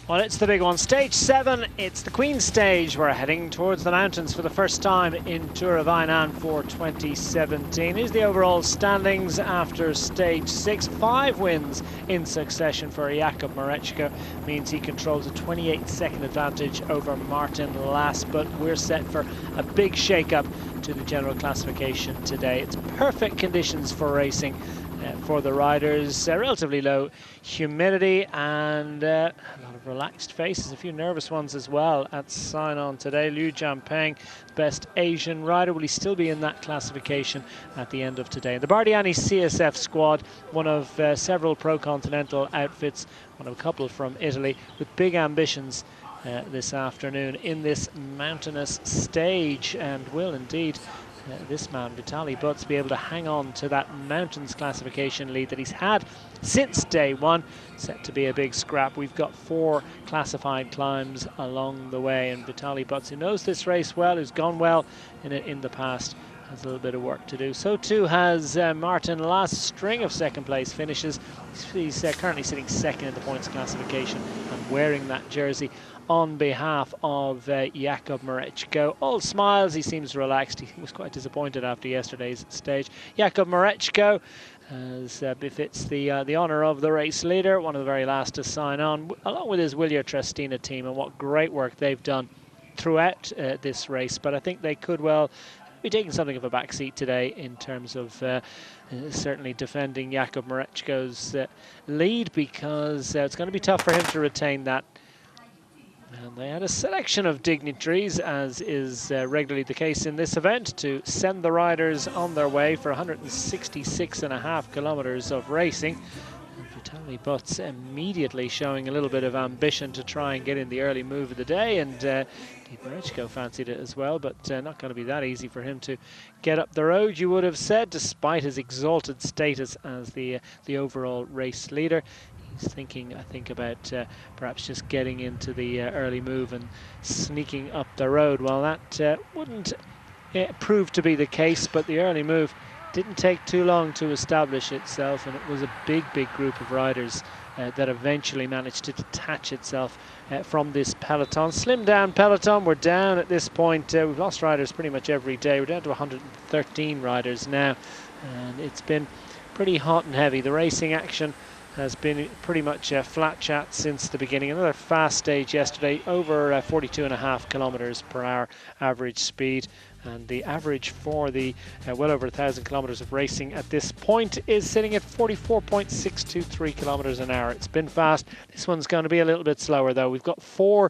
Well, it's the big one. Stage 7, it's the Queen stage. We're heading towards the mountains for the first time in Tour of Hainan for 2017. Here's the overall standings after stage 6. 5 wins in succession for Jakub Mareczko. Means he controls a 28-second advantage over Martin Lass, but we're set for a big shake-up to the general classification today. It's perfect conditions for racing. For the riders, relatively low humidity and a lot of relaxed faces, a few nervous ones as well at sign-on today. Liu Jianpeng, best Asian rider, will he still be in that classification at the end of today? The Bardiani CSF squad, one of several pro-continental outfits, one of a couple from Italy, with big ambitions this afternoon in this mountainous stage, and will indeed this man, Vitaly Butz, be able to hang on to that mountains classification lead that he's had since day one. Set to be a big scrap. We've got 4 classified climbs along the way, and Vitaly Butz, who knows this race well, who's gone well in it in the past, has a little bit of work to do. So too has Martin Lass. String of second place finishes. He's currently sitting second in the points classification and wearing that jersey on behalf of Jakub Mareczko. All smiles, he seems relaxed. He was quite disappointed after yesterday's stage. Jakub Mareczko, as befits the honour of the race leader, one of the very last to sign on, along with his Willier Trestina team, and what great work they've done throughout this race. But I think they could well be taking something of a backseat today in terms of certainly defending Jakub Mareczko's lead, because it's going to be tough for him to retain that. And they had a selection of dignitaries, as is regularly the case in this event, to send the riders on their way for 166.5 kilometers of racing. And Vitaly Butz immediately showing a little bit of ambition to try and get in the early move of the day, and Mareczko fancied it as well, but not going to be that easy for him to get up the road, you would have said, despite his exalted status as the overall race leader. He's thinking, I think, about perhaps just getting into the early move and sneaking up the road. Well, that wouldn't prove to be the case, but the early move didn't take too long to establish itself, and it was a big group of riders that eventually managed to detach itself from this peloton. Slimmed down peloton. We're down at this point. We've lost riders pretty much every day. We're down to 113 riders now, and it's been pretty hot and heavy. The racing action has been pretty much flat chat since the beginning. Another fast stage yesterday, over 42.5 kilometers per hour average speed, and the average for the well over 1,000 kilometers of racing at this point is sitting at 44.623 kilometers an hour. It's been fast. This one's going to be a little bit slower though. We've got 4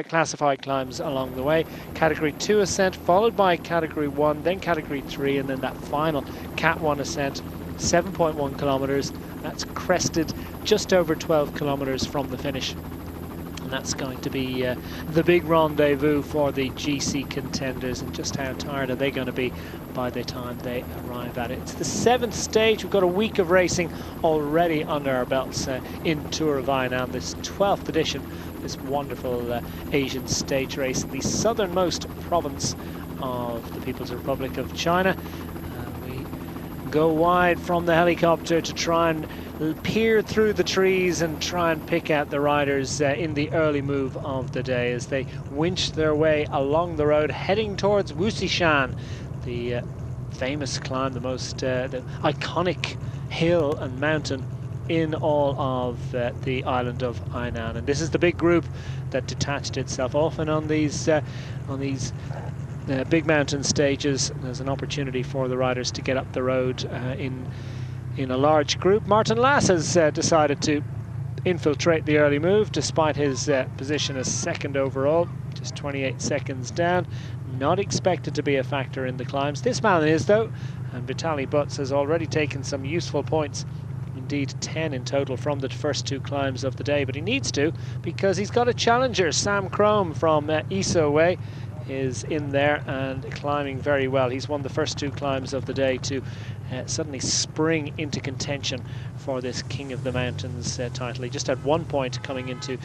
classified climbs along the way. Category 2 ascent, followed by Category 1, then Category 3, and then that final Cat 1 ascent, 7.1 kilometers. That's crested just over 12 kilometers from the finish. And that's going to be the big rendezvous for the GC contenders, and just how tired are they going to be by the time they arrive at it. It's the 7th stage. We've got a week of racing already under our belts in Tour of Hainan, this 12th edition, this wonderful Asian stage race in the southernmost province of the People's Republic of China. Go wide from the helicopter to try and peer through the trees and try and pick out the riders in the early move of the day as they winch their way along the road heading towards Wusishan, the famous climb, the most the iconic hill and mountain in all of the island of Hainan. And this is the big group that detached itself. Often on these big mountain stages, there's an opportunity for the riders to get up the road in a large group. Martin Lass has decided to infiltrate the early move, despite his position as second overall, just 28 seconds down. Not expected to be a factor in the climbs. This man is, though, and Vitaly Butz has already taken some useful points. Indeed 10 in total from the first 2 climbs of the day, but he needs to, because he's got a challenger. Sam Crome from Iso Way is in there and climbing very well. He's won the first 2 climbs of the day to suddenly spring into contention for this King of the Mountains title. He just had 1 point coming into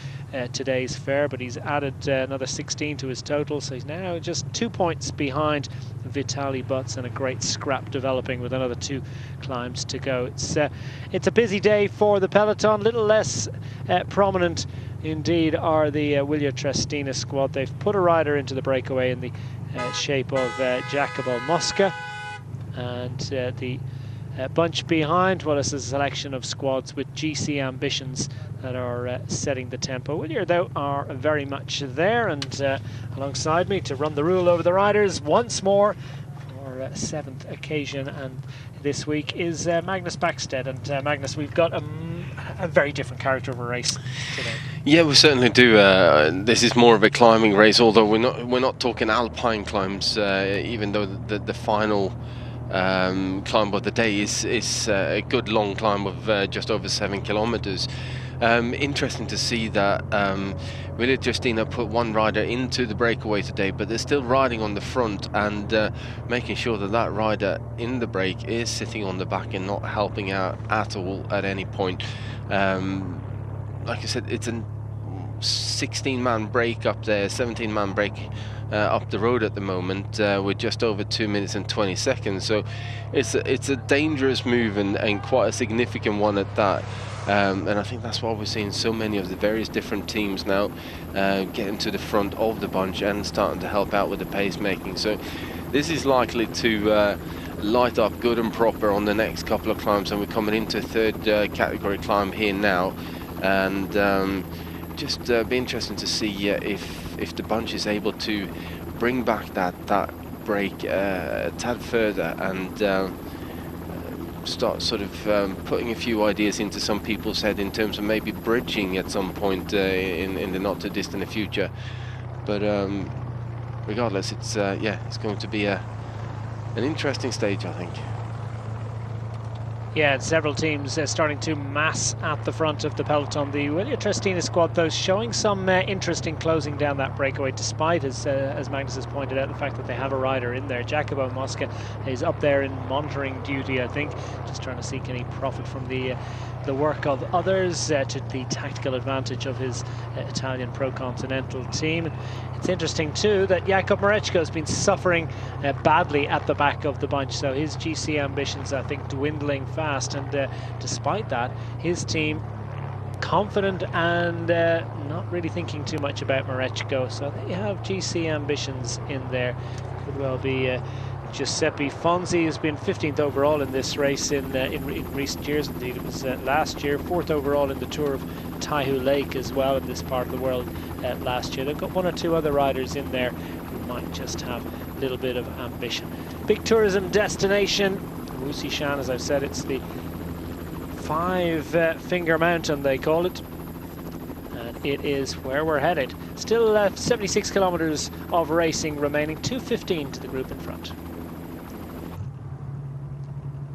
today's fair, but he's added another 16 to his total, so he's now just 2 points behind Vitaly Butz, and a great scrap developing with another 2 climbs to go. It's a busy day for the peloton, little less prominent indeed are the Willia Trestina squad. They've put a rider into the breakaway in the shape of Jacopo Mosca, and the bunch behind, well, it's a selection of squads with GC ambitions that are setting the tempo. Willia, though, are very much there, and alongside me to run the rule over the riders once more for a 7th occasion, and this week is Magnus Backstedt. And Magnus, we've got a very different character of a race today. Yeah, we certainly do. This is more of a climbing race, although we're not talking alpine climbs. Even though the final climb of the day is a good long climb of just over 7 kilometers. Interesting to see that Willia Trestina put one rider into the breakaway today, but they're still riding on the front and making sure that that rider in the break is sitting on the back and not helping out at all at any point. Like I said, it's a 16-man break up there, 17-man break up the road at the moment, with just over 2 minutes and 20 seconds. So it's a dangerous move and quite a significant one at that. And I think that's why we're seeing so many of the various different teams now getting to the front of the bunch and starting to help out with the pacemaking. So this is likely to light up good and proper on the next couple of climbs, and we're coming into a third category climb here now. And just be interesting to see if the bunch is able to bring back that break a tad further and start sort of putting a few ideas into some people's head in terms of maybe bridging at some point in the not too distant future. But regardless, it's going to be an interesting stage, I think. Yeah, several teams starting to mass at the front of the peloton. The Willia Trestina squad, though, showing some interest in closing down that breakaway, despite, as Magnus has pointed out, the fact that they have a rider in there. Jacopo Mosca is up there in monitoring duty, I think, just trying to see can he profit from the work of others to the tactical advantage of his Italian pro-continental team. It's interesting too that Jakub Mareczko has been suffering badly at the back of the bunch, so his GC ambitions, I think, dwindling fast, and despite that, his team confident and not really thinking too much about Mareczko, so they have GC ambitions in there. Could well be Giuseppe Fonzi has been 15th overall in this race in recent years. Indeed, it was last year, 4th overall in the Tour of Taihu Lake as well in this part of the world last year. They've got one or two other riders in there who might just have a little bit of ambition. Big tourism destination, Wusishan, as I've said, it's the five-finger mountain, they call it. And it is where we're headed. Still 76 kilometers of racing remaining, 2:15 to the group in front.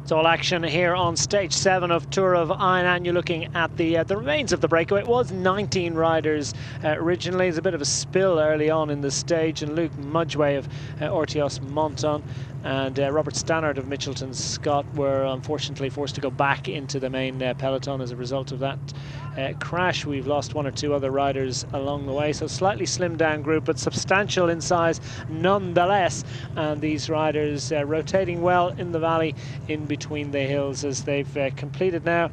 It's all action here on stage 7 of Tour of Hainan. You're looking at the remains of the breakaway. It was 19 riders originally. There's a bit of a spill early on in the stage, and Luke Mudgway of Ortios Monton and Robert Stannard of Mitchelton Scott were unfortunately forced to go back into the main peloton as a result of that crash. We've lost one or two other riders along the way, so slightly slimmed down group, but substantial in size nonetheless. And these riders rotating well in the valley in between the hills as they've completed now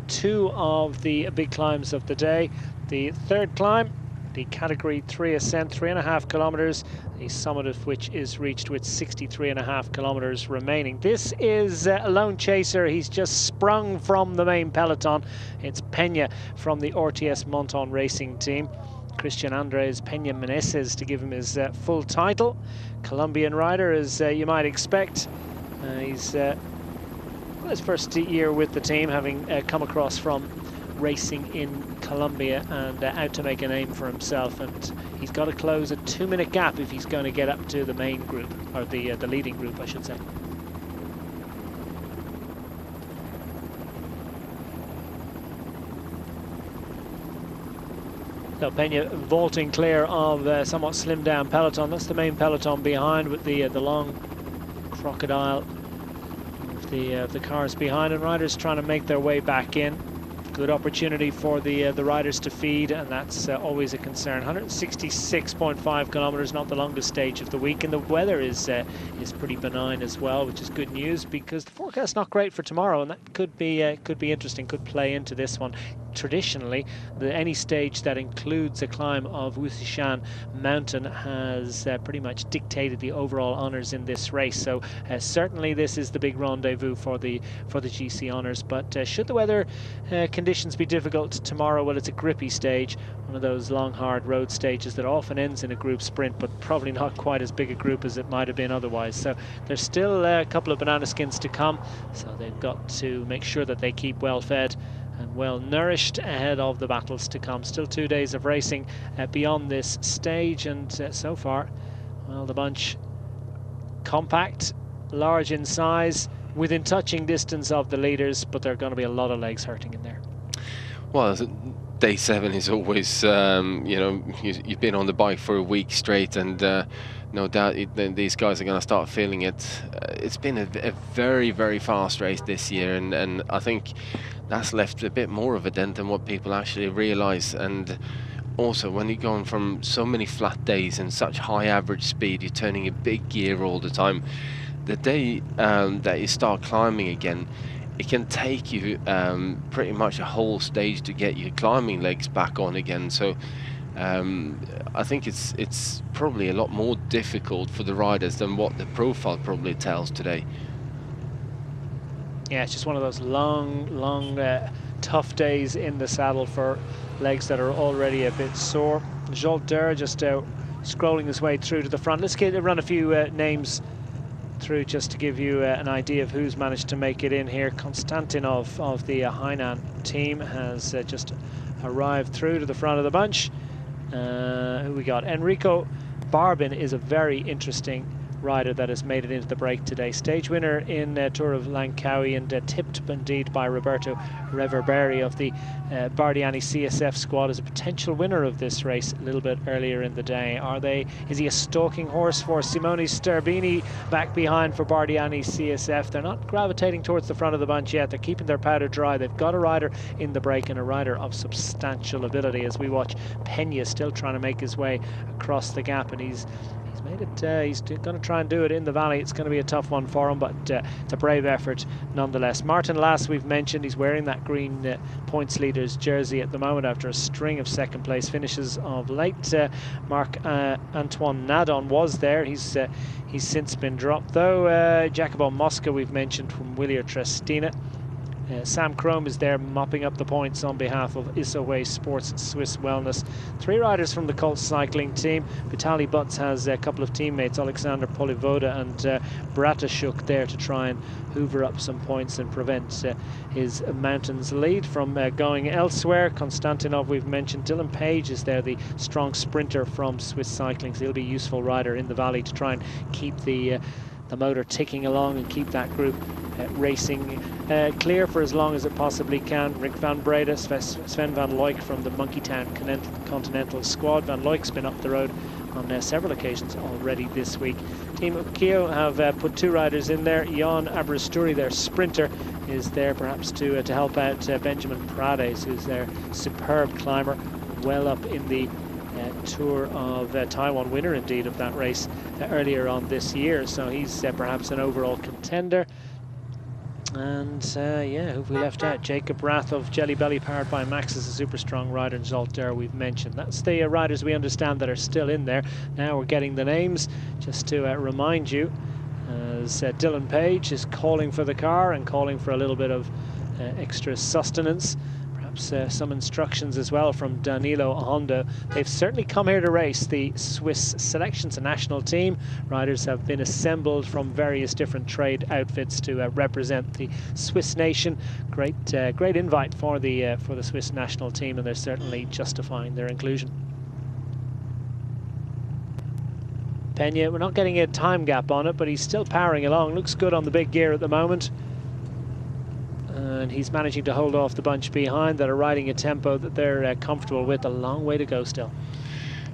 two of the big climbs of the day. The third climb, the Category 3 ascent, 3.5 kilometers, the summit of which is reached with 63.5 kilometers remaining. This is a lone chaser. He's just sprung from the main peloton. It's Peña from the RTS Monton racing team. Christian Andres Peña Meneses to give him his full title. Colombian rider, as you might expect. He's his first year with the team, having come across from racing in Colombia and out to make a name for himself, and he's got to close a 2-minute gap if he's going to get up to the main group, or the leading group, I should say. So Peña vaulting clear of somewhat slimmed down peloton. That's the main peloton behind, with the long crocodile of the cars behind, and riders trying to make their way back in. Good opportunity for the riders to feed, and that's always a concern. 166.5 kilometers, not the longest stage of the week, and the weather is pretty benign as well, which is good news because the forecast's not great for tomorrow, and that could be interesting, could play into this one. traditionally, any stage that includes a climb of Wusishan Mountain has pretty much dictated the overall honours in this race. So certainly this is the big rendezvous for the GC honours. But should the weather conditions be difficult tomorrow, well, it's a grippy stage, one of those long, hard road stages that often ends in a group sprint, but probably not quite as big a group as it might have been otherwise. So there's still a couple of banana skins to come, so they've got to make sure that they keep well fed and well nourished ahead of the battles to come. Still 2 days of racing beyond this stage, and so far, well, the bunch compact, large in size, within touching distance of the leaders, but there are going to be a lot of legs hurting in there. Well, day 7 is always, you know, you've been on the bike for a week straight, and no doubt these guys are going to start feeling it. It's been a very, very fast race this year, and I think that's left a bit more of a dent than what people actually realise. And also, when you're going from so many flat days and such high average speed, you're turning a big gear all the time. The day that you start climbing again, it can take you pretty much a whole stage to get your climbing legs back on again. So I think it's probably a lot more difficult for the riders than what the profile probably tells today. Yeah, it's just one of those long, tough days in the saddle for legs that are already a bit sore. Jolter just scrolling his way through to the front. Let's run a few names through just to give you an idea of who's managed to make it in here. Konstantinov of the Hainan team has just arrived through to the front of the bunch. Who we got? Enrico Barbin is a very interesting rider that has made it into the break today. Stage winner in Tour of Langkawi, and tipped indeed by Roberto Reverberi of the Bardiani CSF squad as a potential winner of this race a little bit earlier in the day. Is he a stalking horse for Simone Sterbini back behind for Bardiani CSF? They're not gravitating towards the front of the bunch yet. They're keeping their powder dry. They've got a rider in the break, and a rider of substantial ability, as we watch Pena still trying to make his way across the gap, and he's made it. He's going to try and do it in the valley. It's going to be a tough one for him, but it's a brave effort nonetheless. Martin Lass, we've mentioned, he's wearing that green points leaders jersey at the moment after a string of second place finishes of late. Marc Antoine Nadon was there. He's since been dropped though. Jacobo Mosca we've mentioned from Willier Trestina. Sam Crome is there mopping up the points on behalf of Isoway Sports Swiss Wellness. 3 riders from the Colt cycling team. Vitaly Butz has a couple of teammates, Alexander Polivoda and Bratashuk, there to try and hoover up some points and prevent his mountains lead from going elsewhere. Konstantinov we've mentioned. Dylan Page is there, the strong sprinter from Swiss Cycling. So he'll be a useful rider in the valley to try and keep the motor ticking along and keep that group racing clear for as long as it possibly can. Rick van Breda, Sven van Looyk from the Monkeytown Continental squad. Van Looyk's been up the road on several occasions already this week. Team Ukio have put 2 riders in there. Jan Abrasturi, their sprinter, is there perhaps to help out Benjamin Prades, who's their superb climber, well up in the Tour of Taiwan, winner indeed of that race earlier on this year. So he's perhaps an overall contender. And yeah, who've we left out? Jacob Rath of Jelly Belly, powered by Max, is a super strong rider, and Zolter we've mentioned. That's the riders we understand that are still in there. Now we're getting the names just to remind you, as Dylan Page is calling for the car and calling for a little bit of extra sustenance. Some instructions as well from Danilo Hondo. They've certainly come here to race. The Swiss selections, a national team. Riders have been assembled from various different trade outfits to represent the Swiss nation. Great invite for the Swiss national team, and they're certainly justifying their inclusion. Pena, we're not getting a time gap on it, but he's still powering along. Looks good on the big gear at the moment. And he's managing to hold off the bunch behind that are riding a tempo that they're comfortable with. A long way to go still.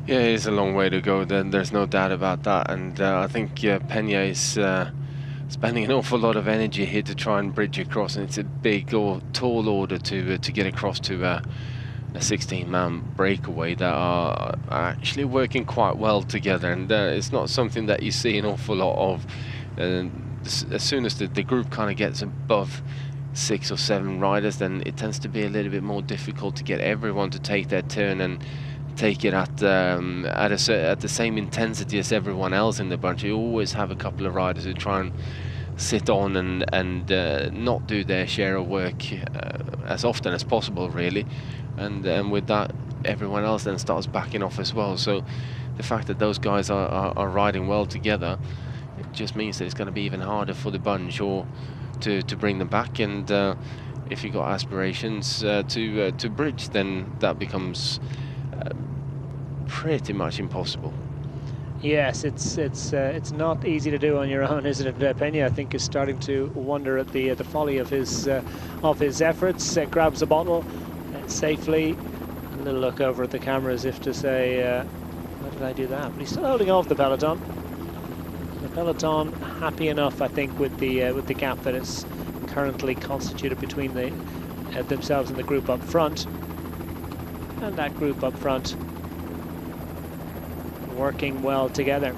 Yeah, it is a long way to go. Then there's no doubt about that. And I think Pena is spending an awful lot of energy here to try and bridge across. And it's a big or tall order to get across to a 16-man breakaway that are actually working quite well together. And it's not something that you see an awful lot of. As soon as the group kind of gets above 6 or 7 riders, then it tends to be a little bit more difficult to get everyone to take their turn and take it at the same intensity as everyone else in the bunch. You always have a couple of riders who try and sit on and not do their share of work as often as possible, really, and with that, everyone else then starts backing off as well. So the fact that those guys are riding well together, it just means that it's going to be even harder for the bunch or to bring them back. And if you've got aspirations to bridge, then that becomes pretty much impossible. Yes, it's not easy to do on your own, is it? Peña, I think, is starting to wonder at the folly of his efforts. Grabs a bottle safely. A little look over at the camera as if to say, "Why did I do that?" But he's still holding off the peloton. The peloton happy enough, I think, with the gap that is currently constituted between themselves and the group up front, and that group up front working well together.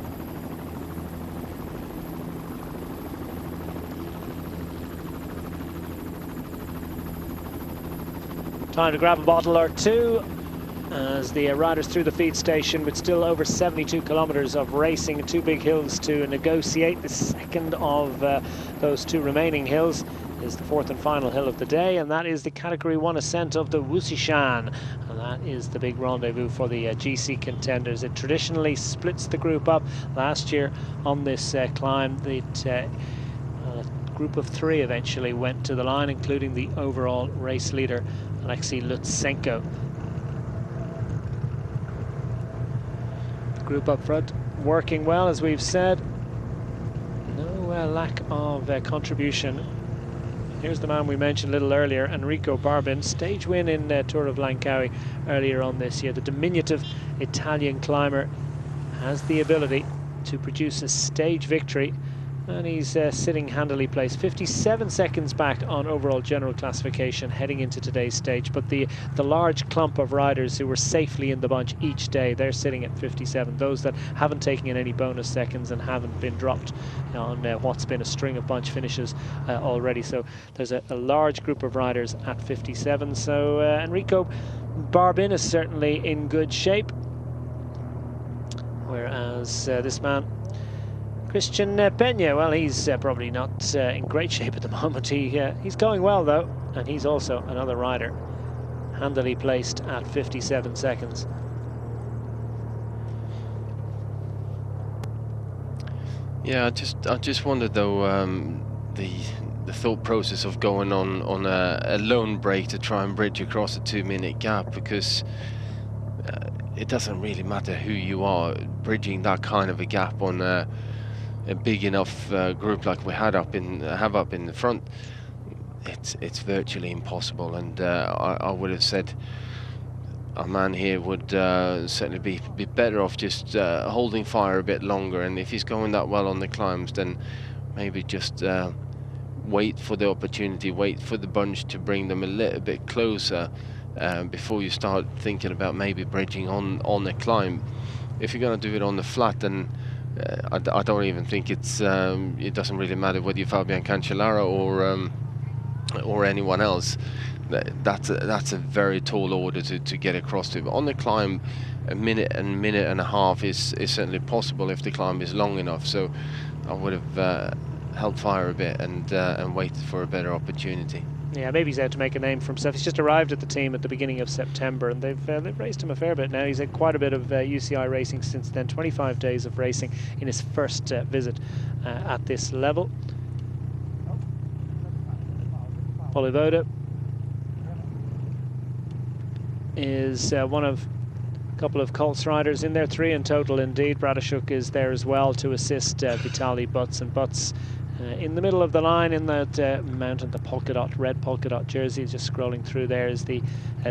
Time to grab a bottle or two as the riders through the feed station, with still over 72 kilometers of racing and 2 big hills to negotiate. The second of those 2 remaining hills is the 4th and final hill of the day, and that is the Category 1 ascent of the Wusishan, and that is the big rendezvous for the GC contenders. It traditionally splits the group up. Last year on this climb, the group of 3 eventually went to the line, including the overall race leader, Alexei Lutsenko. The group up front working well, as we've said. No lack of contribution. Here's the man we mentioned a little earlier, Enrico Barbin, stage win in Tour of Langkawi earlier on this year. The diminutive Italian climber has the ability to produce a stage victory, and he's sitting handily placed, 57 seconds back on overall general classification heading into today's stage. But the large clump of riders who were safely in the bunch each day, they're sitting at 57. Those that haven't taken in any bonus seconds and haven't been dropped on what's been a string of bunch finishes already. So there's a large group of riders at 57. So Enrico Barbin is certainly in good shape, whereas this man Christian Peña, well, he's probably not in great shape at the moment. He's going well, though, and he's also another rider handily placed at 57 seconds. Yeah, I just wondered, though, the thought process of going on a lone break to try and bridge across a 2-minute gap, because it doesn't really matter who you are. Bridging that kind of a gap on a big enough group like we have up in the front, it's virtually impossible. And I would have said our man here would certainly be better off just holding fire a bit longer, and if he's going that well on the climbs, then maybe just wait for the opportunity, wait for the bunch to bring them a little bit closer before you start thinking about maybe bridging on the climb. If you're going to do it on the flat, then I don't even think it doesn't really matter whether you're Fabian Cancellara or anyone else. That's a very tall order to get across to. But on the climb, a minute and a half is certainly possible if the climb is long enough. So I would have held fire a bit and waited for a better opportunity. Yeah, maybe he's out to make a name for himself. He's just arrived at the team at the beginning of September, and they've raced him a fair bit now. He's had quite a bit of UCI racing since then, 25 days of racing in his first visit at this level. Polivoda is one of a couple of Colts riders in there, 3 in total indeed. Bradashuk is there as well to assist Vitaly Butz, and Butz in the middle of the line in that mountain, the red polka dot jersey, just scrolling through there, is the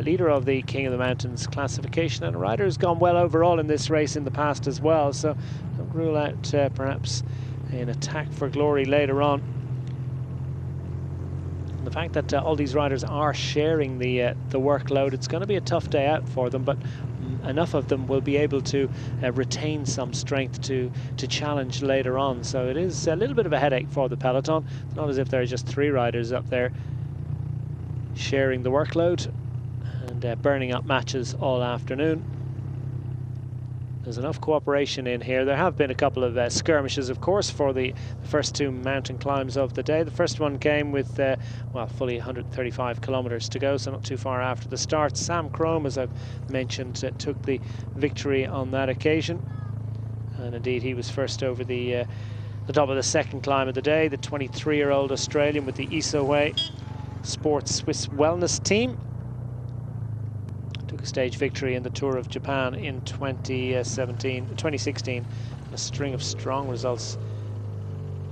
leader of the King of the Mountains classification, and a rider who's gone well overall in this race in the past as well, so don't rule out perhaps an attack for glory later on. And the fact that all these riders are sharing the workload, it's going to be a tough day out for them, but enough of them will be able to retain some strength to challenge later on. So it is a little bit of a headache for the peloton. It's not as if there are just 3 riders up there sharing the workload and burning up matches all afternoon. There's enough cooperation in here. There have been a couple of skirmishes, of course, for the first two mountain climbs of the day. The first one came with, well, fully 135 kilometres to go, so not too far after the start. Sam Crome, as I've mentioned, took the victory on that occasion. And indeed, he was first over the top of the second climb of the day, the 23-year-old Australian with the Isoway Sports Swiss Wellness Team. Took a stage victory in the Tour of Japan in 2016, and a string of strong results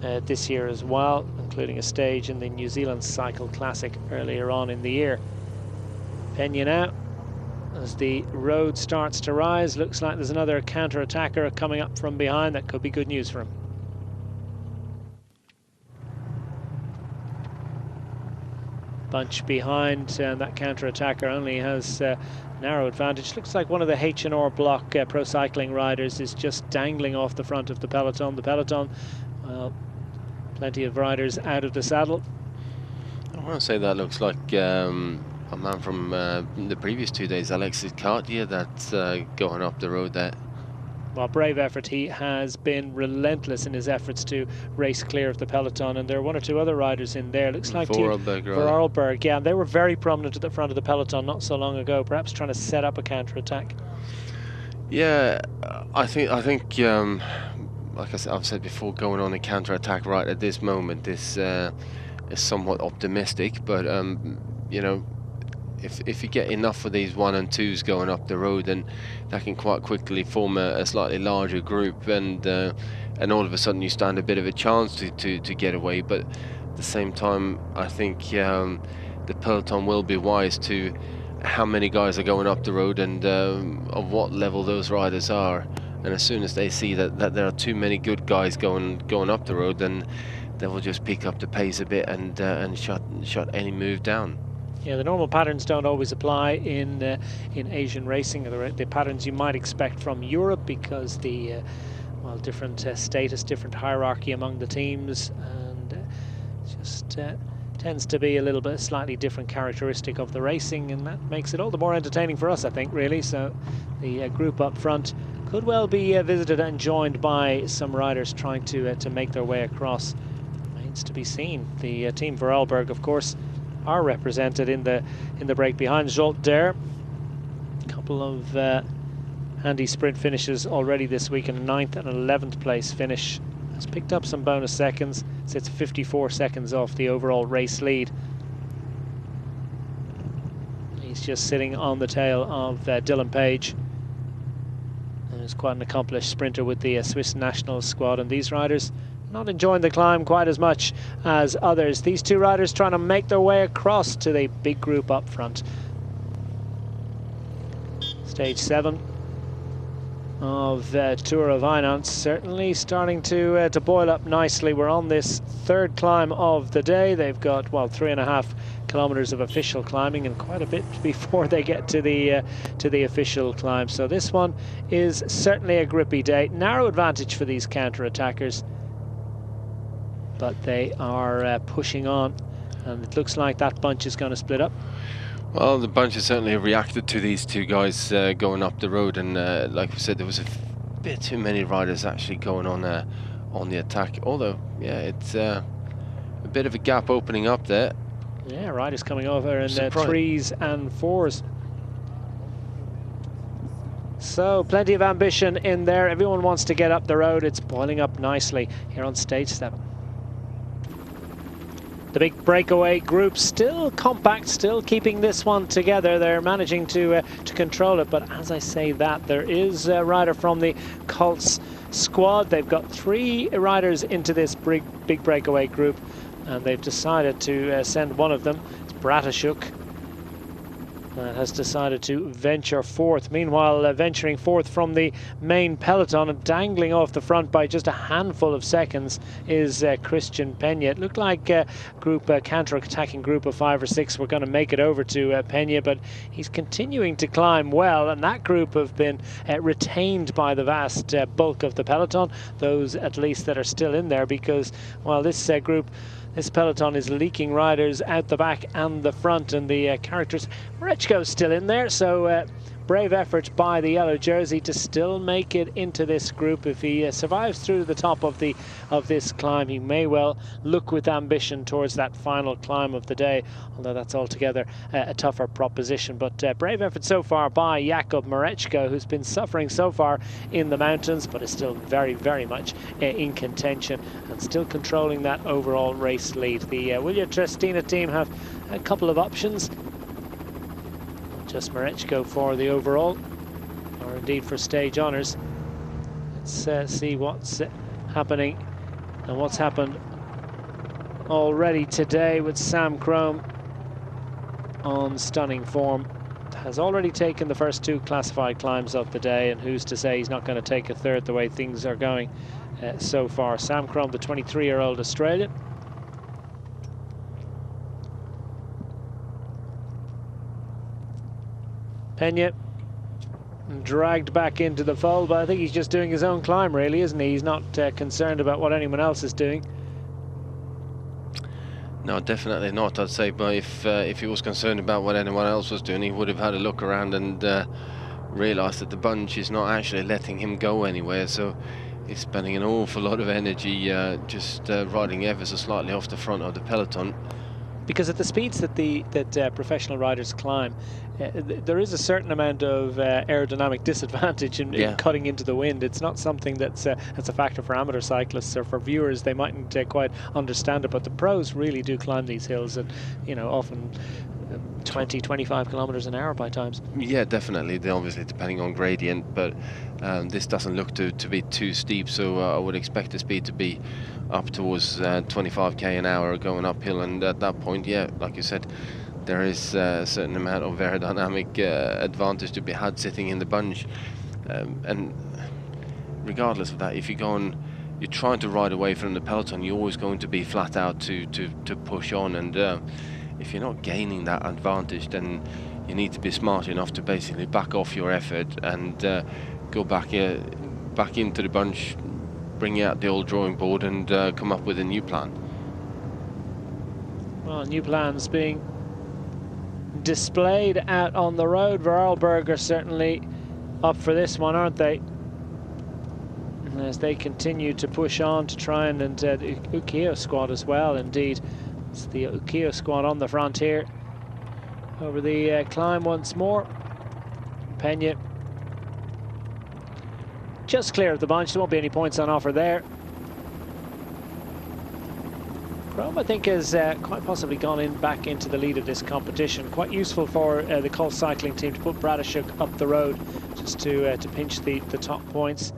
this year as well, including a stage in the New Zealand Cycle Classic earlier on in the year. Peña now, as the road starts to rise, looks like there's another counter-attacker coming up from behind. That could be good news for him. Bunch behind, and that counter-attacker only has narrow advantage. Looks like one of the H&R Block pro cycling riders is just dangling off the front of the peloton. The peloton, well, plenty of riders out of the saddle. I want to say that looks like a man from the previous 2 days, Alexis Cartier, that's going up the road there. Well, brave effort. He has been relentless in his efforts to race clear of the peloton, and there are one or two other riders in there. Looks like Vorarlberg, yeah, they were very prominent at the front of the peloton not so long ago, perhaps trying to set up a counter-attack. Yeah, I think like I've said before, going on a counter-attack right at this moment is somewhat optimistic, but you know, if you get enough of these 1 and 2s going up the road, then that can quite quickly form a slightly larger group, and all of a sudden you stand a bit of a chance to get away. But at the same time, I think the peloton will be wise to how many guys are going up the road and of what level those riders are. And as soon as they see that there are too many good guys going up the road, then they will just pick up the pace a bit and shut any move down. Yeah, the normal patterns don't always apply in Asian racing, or the patterns you might expect from Europe, because the well, different status, different hierarchy among the teams, and just tends to be a little bit slightly different characteristic of the racing, and that makes it all the more entertaining for us, I think, really. So the group up front could well be visited and joined by some riders trying to make their way across. Remains to be seen. The team Vorarlberg, of course, are represented in the break behind. Jolt Dare, a couple of handy sprint finishes already this week, and a 9th and 11th place finish. Has picked up some bonus seconds, sits 54 seconds off the overall race lead. He's just sitting on the tail of Dylan Page, and is quite an accomplished sprinter with the Swiss national squad. And these riders not enjoying the climb quite as much as others. These two riders trying to make their way across to the big group up front. Stage 7 of Tour of Hainan certainly starting to boil up nicely. We're on this third climb of the day. They've got, well, 3.5 kilometers of official climbing and quite a bit before they get to the official climb. So this one is certainly a grippy day. Narrow advantage for these counter-attackers, but they are pushing on, and it looks like that bunch is going to split up. Well, the bunch has certainly reacted to these two guys going up the road, and like we said, there was a bit too many riders actually going on the attack. Although, yeah, it's a bit of a gap opening up there. Yeah, riders coming over in 3s and 4s. So plenty of ambition in there. Everyone wants to get up the road. It's boiling up nicely here on stage 7. The big breakaway group still compact, still keeping this one together. They're managing to control it, but as I say that, there is a rider from the Colts squad. They've got 3 riders into this big breakaway group, and they've decided to send one of them. It's Bratashuk, has decided to venture forth. Meanwhile, venturing forth from the main peloton and dangling off the front by just a handful of seconds is Christian Peña. It looked like a counter-attacking group of 5 or 6 were going to make it over to Peña, but he's continuing to climb well, and that group have been retained by the vast bulk of the peloton, those at least that are still in there, because, well, this group, This peloton is leaking riders out the back and the front, and the characters. Marechko's still in there, so brave effort by the yellow jersey to still make it into this group. If he survives through the top of this climb, he may well look with ambition towards that final climb of the day, although that's altogether a tougher proposition. But brave effort so far by Jakub Marechko, who's been suffering so far in the mountains, but is still very, very much in contention and still controlling that overall race lead. The William Trestina team have a couple of options. Just Marechko for the overall, or indeed for stage honours. Let's see what's happening and what's happened already today with Sam Crome on stunning form. Has already taken the first 2 classified climbs of the day, and who's to say he's not going to take a third the way things are going so far. Sam Crome, the 23-year-old Australian. Pena dragged back into the fold, but I think he's just doing his own climb, really, isn't he? He's not concerned about what anyone else is doing. No, definitely not, I'd say. But if he was concerned about what anyone else was doing, he would have had a look around and realised that the bunch is not actually letting him go anywhere. So he's spending an awful lot of energy just riding ever so slightly off the front of the peloton. Because at the speeds that professional riders climb, there is a certain amount of aerodynamic disadvantage in cutting into the wind. It's not something that's a factor for amateur cyclists or for viewers. They mightn't quite understand it, but the pros really do climb these hills, and often 20, 25 kilometers an hour by times. Yeah, definitely. They're obviously depending on gradient, but this doesn't look to be too steep, so I would expect the speed to be up towards 25k an hour going uphill, and at that point, yeah, like you said, there is a certain amount of aerodynamic advantage to be had sitting in the bunch, and regardless of that, if you're trying to ride away from the peloton, you're always going to be flat out to push on, and if you're not gaining that advantage, then you need to be smart enough to basically back off your effort and go back into the bunch, bring out the old drawing board and come up with a new plan. Well, new plans being displayed out on the road. Vorarlberg are certainly up for this one, aren't they? And as they continue to push on to try and the Ukeo squad as well, indeed. It's the Ukeo squad on the front here. Over the climb once more. Pena just clear of the bunch. There won't be any points on offer there. Crome, I think, has quite possibly gone back into the lead of this competition. Quite useful for the Colt cycling team to put Bradashuk up the road, just to pinch the top points.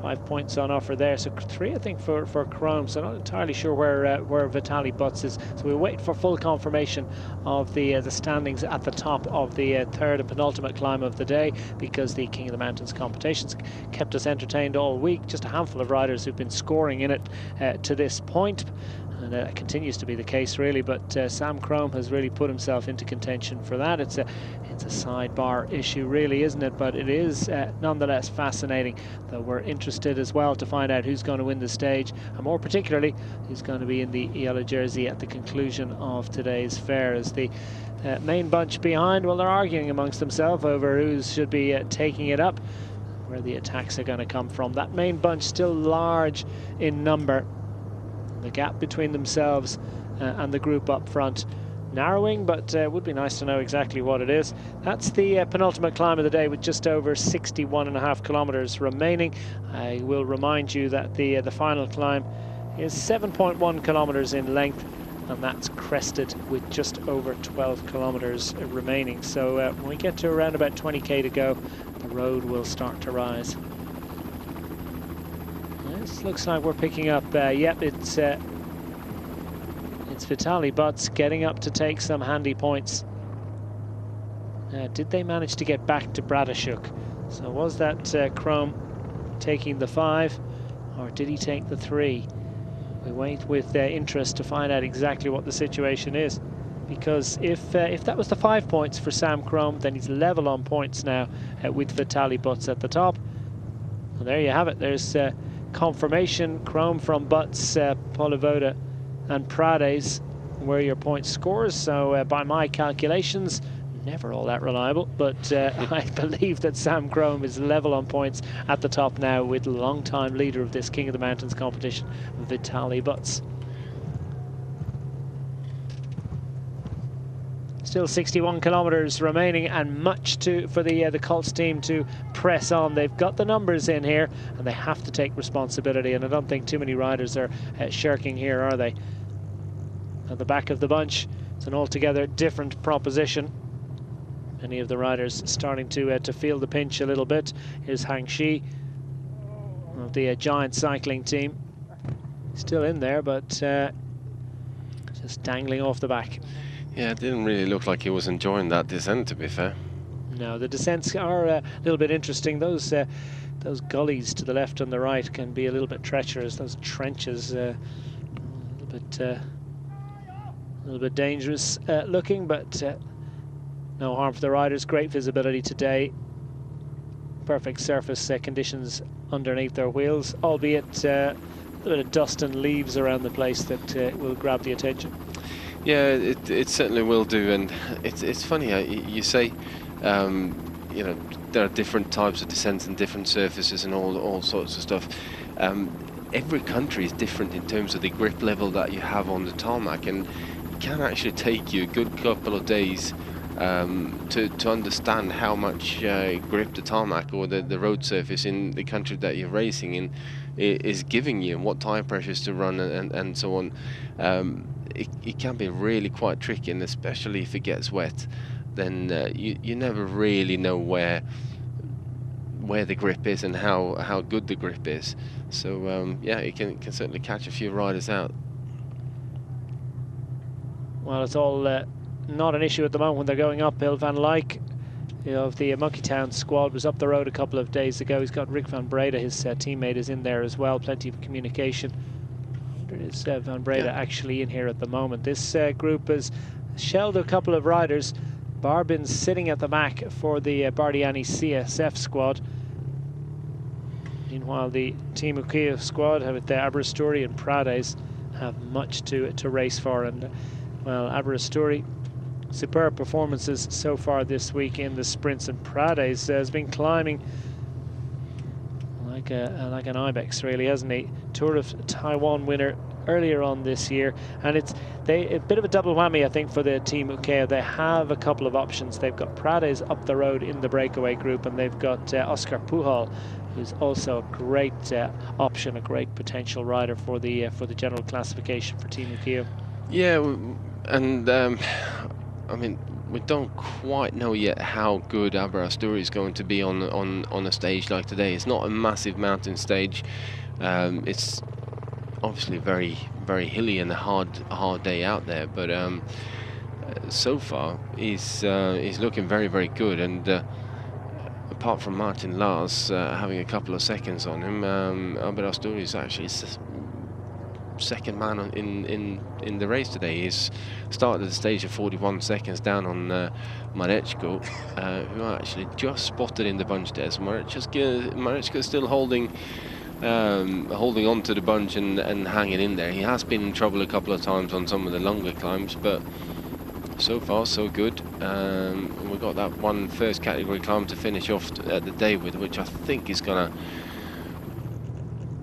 5 points on offer there, so 3 I think for Crome, so not entirely sure where Vitaly Butz is. So we'll wait for full confirmation of the standings at the top of the third and penultimate climb of the day, because the King of the Mountains competitions kept us entertained all week. Just a handful of riders who've been scoring in it to this point, and it continues to be the case, really. But Sam Crome has really put himself into contention for that. It's a sidebar issue, really, isn't it? But it is nonetheless fascinating, though we're interested as well to find out who's going to win the stage, and more particularly who's going to be in the yellow jersey at the conclusion of today's fair. As the main bunch behind, well, they're arguing amongst themselves over who should be taking it up, where the attacks are going to come from. That main bunch still large in number. The gap between themselves and the group up front narrowing, but it would be nice to know exactly what it is. That's the penultimate climb of the day, with just over 61.5 kilometers remaining. I will remind you that the final climb is 7.1 kilometers in length, and that's crested with just over 12 kilometers remaining. So when we get to around about 20k to go, the road will start to rise. This looks like we're picking up, yep, it's Vitaly Butz getting up to take some handy points. Did they manage to get back to Bradashuk? So was that Crome taking the 5, or did he take the 3? We wait with interest to find out exactly what the situation is, because if that was the 5 points for Sam Crome, then he's level on points now with Vitaly Butz at the top. And there you have it. There's confirmation. Crome from Butz, Polivoda and Prades were your point scores. So by my calculations, never all that reliable, but I believe that Sam Crome is level on points at the top now with long-time leader of this King of the Mountains competition, Vitaly Butz. Still 61 kilometres remaining, and much for the Colts team to press on. They've got the numbers in here, and they have to take responsibility, and I don't think too many riders are shirking here, are they? At the back of the bunch, it's an altogether different proposition. Many of the riders starting to feel the pinch a little bit. Here's Hang Shi of the Giant cycling team. Still in there, but just dangling off the back. Yeah, it didn't really look like he was enjoying that descent, to be fair. No, the descents are a little bit interesting. Those gullies to the left and the right can be a little bit treacherous. Those trenches, a little bit dangerous looking, but no harm for the riders. Great visibility today. Perfect surface conditions underneath their wheels, albeit a little bit of dust and leaves around the place that will grab the attention. Yeah, it certainly will do, and it's funny how you say, you know, there are different types of descents and different surfaces and all sorts of stuff. Every country is different in terms of the grip level that you have on the tarmac, and it can actually take you a good couple of days to understand how much grip the tarmac or the road surface in the country that you're racing in is giving you, and what tire pressures to run and so on. It can be really quite tricky, and especially if it gets wet, then you never really know where the grip is and how good the grip is. So yeah, it can certainly catch a few riders out. Well, it's all not an issue at the moment when they're going uphill. Van Lyck, of the Monkeytown squad, was up the road a couple of days ago. He's got Rick Van Breda, his teammate, is in there as well. Plenty of communication. Is Van Breda actually in here at the moment? This group has shelled a couple of riders. Barbin's sitting at the back for the Bardiani CSF squad. Meanwhile, the Team Ukiyo squad with the Aberasturi and Prades have much to race for. And well, Aberasturi, superb performances so far this week in the sprints, and Prades has been climbing like an ibex, really, hasn't he? Tour of Taiwan winner earlier on this year, and it's a bit of a double whammy, I think, for the Team Ukiyo. They have a couple of options. They've got Prades up the road in the breakaway group, and they've got Oscar Pujol, who's also a great option, a great potential rider for the general classification for Team Ukiyo. Yeah, and I mean, we don't quite know yet how good Aberasturi is going to be on a stage like today. It's not a massive mountain stage. It's obviously very, very hilly and a hard day out there. But so far, he's looking very, very good. And apart from Martin Lars having a couple of seconds on him, Aberasturi is actually second man in the race today. He's started the stage of 41 seconds down on Mareczko, who are actually just spotted in the bunch there. So Mareczko is still holding on to the bunch and hanging in there. He has been in trouble a couple of times on some of the longer climbs, but so far so good. We've got that one first category climb to finish off the day with, which I think is gonna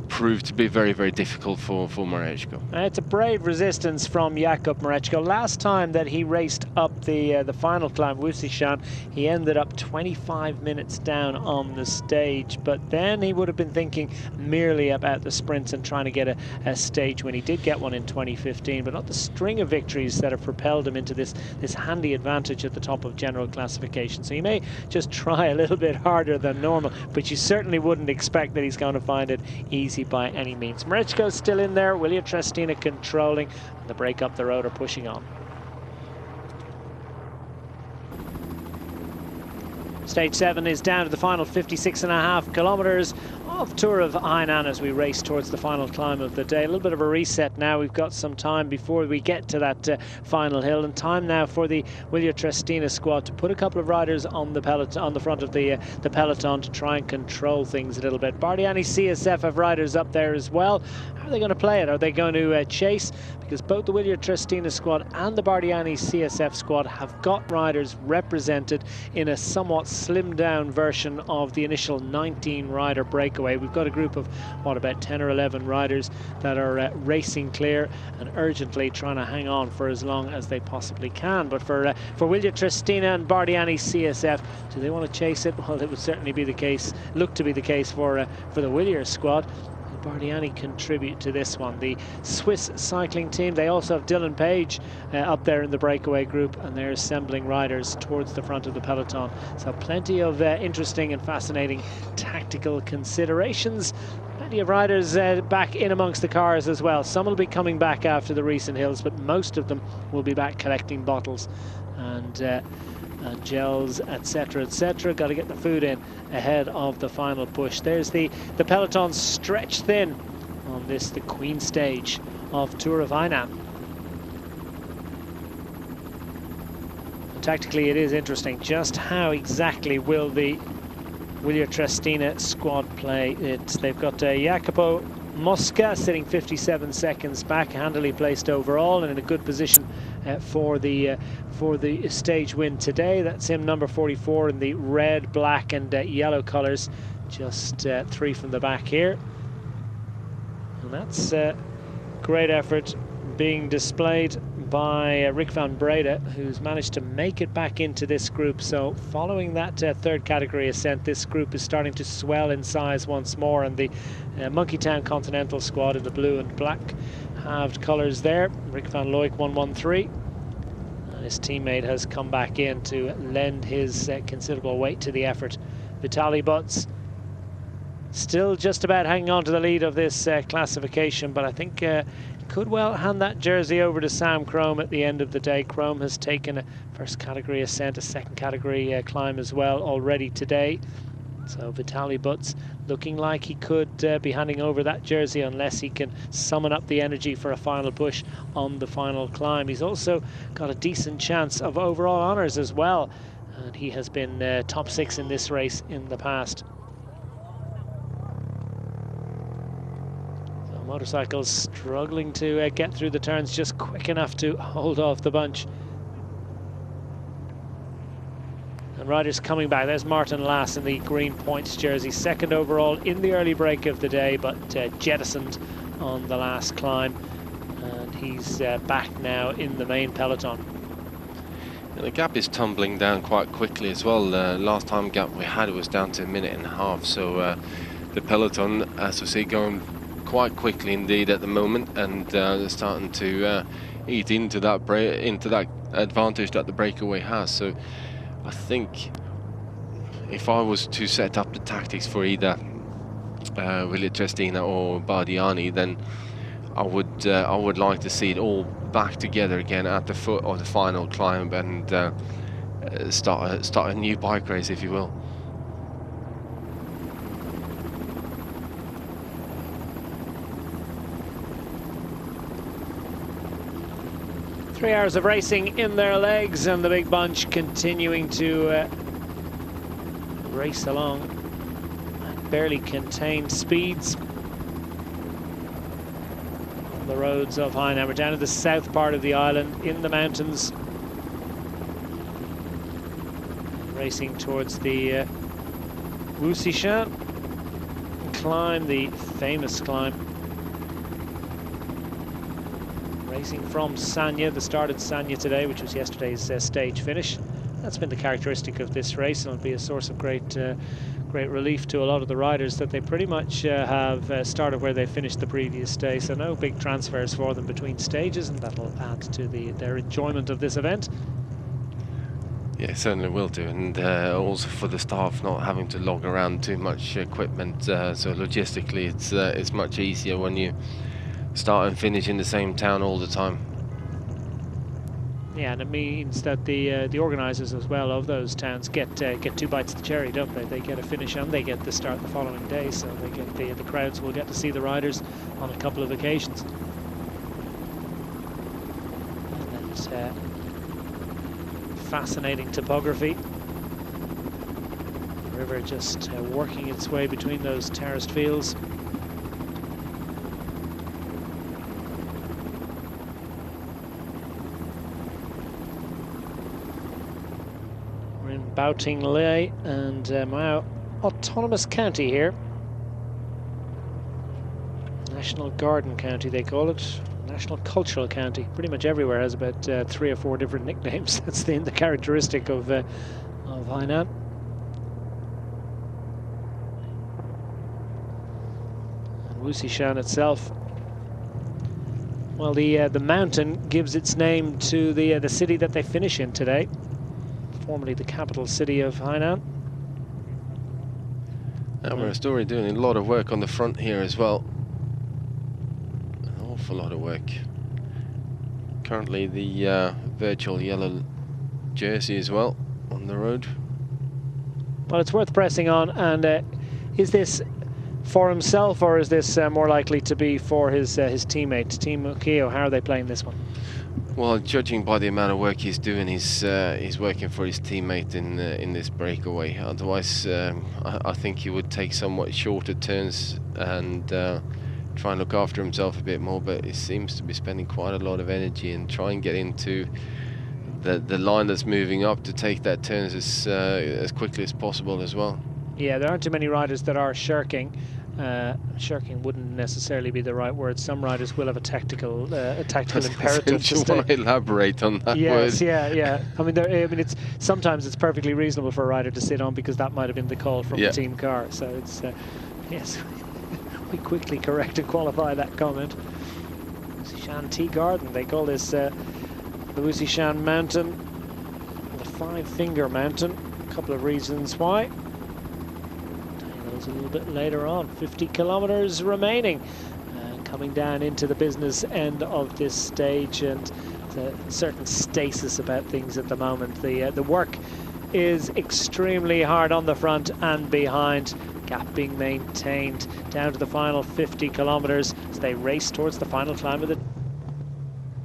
proved to be very, very difficult for Mareczko. It's a brave resistance from Jakub Mareczko. Last time that he raced up the final climb, Wusishan, he ended up 25 minutes down on the stage, but then he would have been thinking merely about the sprints and trying to get a stage win. He did get one in 2015, but not the string of victories that have propelled him into this handy advantage at the top of general classification. So he may just try a little bit harder than normal, but you certainly wouldn't expect that he's going to find it easy by any means. Mareczko's still in there, William Trestina controlling, and the break up the road are pushing on. Stage 7 is down to the final 56.5 kilometres. of Tour of Hainan as we race towards the final climb of the day. A little bit of a reset now. We've got some time before we get to that final hill, and time now for the Wylja Trestina squad to put a couple of riders on the peloton, on the front of the peloton, to try and control things a little bit. Bardiani CSF have riders up there as well. How are they going to play it? Are they going to chase? Because both the Wylja Trestina squad and the Bardiani CSF squad have got riders represented in a somewhat slimmed down version of the initial 19 rider breakaway. We've got a group of, what, about 10 or 11 riders that are racing clear and urgently trying to hang on for as long as they possibly can. But for Wylja Trestina and Bardiani CSF, do they want to chase it? Well, it would certainly be the case, look to be the case for the Wylja squad. Bardiani contribute to this one. The Swiss cycling team, they also have Dylan Page up there in the breakaway group, and they're assembling riders towards the front of the peloton. So plenty of interesting and fascinating tactical considerations. Plenty of riders back in amongst the cars as well. Some will be coming back after the recent hills, but most of them will be back collecting bottles and gels, etc, etc. Got to get the food in ahead of the final push. There's the peloton stretched thin on this, the Queen stage of Tour of Hainan. Tactically, it is interesting just how exactly will the Wylja Trestina squad play it. They've got Jacopo Mosca sitting 57 seconds back, handily placed overall and in a good position for the stage win today. That's him, number 44, in the red, black and yellow colours, just 3 from the back here. And that's great effort being displayed by Rick van Breda, who's managed to make it back into this group. So following that third category ascent, this group is starting to swell in size once more, and the Monkey Town Continental squad in the blue and black halved colours there. Rick van Looyk 113, and his teammate has come back in to lend his considerable weight to the effort. Vitaly Butz still just about hanging on to the lead of this classification, but I think could well hand that jersey over to Sam Crome at the end of the day. Crome has taken a first category ascent, a second category climb as well already today. So Vitaly Butz looking like he could be handing over that jersey unless he can summon up the energy for a final push on the final climb. He's also got a decent chance of overall honours as well, and he has been top 6 in this race in the past. Motorcycles struggling to get through the turns just quick enough to hold off the bunch. And riders coming back. There's Martin Lass in the green points jersey, second overall in the early break of the day, but jettisoned on the last climb. And he's back now in the main peloton. And the gap is tumbling down quite quickly as well. Last time gap we had, it was down to a minute and a half. So the peloton, as we see, going quite quickly indeed at the moment, and they're starting to eat into that advantage that the breakaway has. So I think if I was to set up the tactics for either Wylja Trestina or Bardiani, then I would like to see it all back together again at the foot of the final climb and start a new bike race, if you will. 3 hours of racing in their legs, and the big bunch continuing to race along at barely contained speeds on the roads of Hainan. We're down to the south part of the island in the mountains, racing towards the Wusishan climb, the famous climb. Racing from Sanya, the start at Sanya today, which was yesterday's stage finish. That's been the characteristic of this race, and it'll be a source of great relief to a lot of the riders that they pretty much have started where they finished the previous day. So no big transfers for them between stages, and that'll add to their enjoyment of this event. Yeah, it certainly will do, and also for the staff not having to log around too much equipment. So logistically, it's much easier when you start and finish in the same town all the time. Yeah, and it means that the organisers as well of those towns get 2 bites of the cherry, don't they? They get a finish and they get the start the following day, so they get the crowds will get to see the riders on a couple of occasions. And that fascinating topography. The river just working its way between those terraced fields. Boutingley and Mao Autonomous County here. National Garden County they call it. National Cultural County. Pretty much everywhere has about 3 or 4 different nicknames. That's the characteristic of Hainan. And Wusishan itself. Well, the mountain gives its name to the city that they finish in today. Formerly the capital city of Hainan. And we're still doing a lot of work on the front here as well. An awful lot of work. Currently the virtual yellow jersey as well on the road. Well, it's worth pressing on. And is this for himself, or is this more likely to be for his teammate, Team Ukio? How are they playing this one? Well, judging by the amount of work he's doing, he's working for his teammate in this breakaway. Otherwise, I think he would take somewhat shorter turns and try and look after himself a bit more. But he seems to be spending quite a lot of energy and try and get into the line that's moving up to take that turns as quickly as possible as well. Yeah, there aren't too many riders that are shirking. Shirking wouldn't necessarily be the right word. Some riders will have a tactical imperative to stay. Want to elaborate on that yes, word? yeah. I mean, sometimes it's perfectly reasonable for a rider to sit on because that might have been the call from the team car. So it's yes, we quickly correct and qualify that comment. Wusishan Tea Garden, they call this the Wusishan Mountain, the 5-finger mountain. A couple of reasons why. A little bit later on. 50 kilometers remaining, coming down into the business end of this stage, and a certain stasis about things at the moment. The work is extremely hard on the front and behind. Gap being maintained down to the final 50 kilometers as they race towards the final climb of the.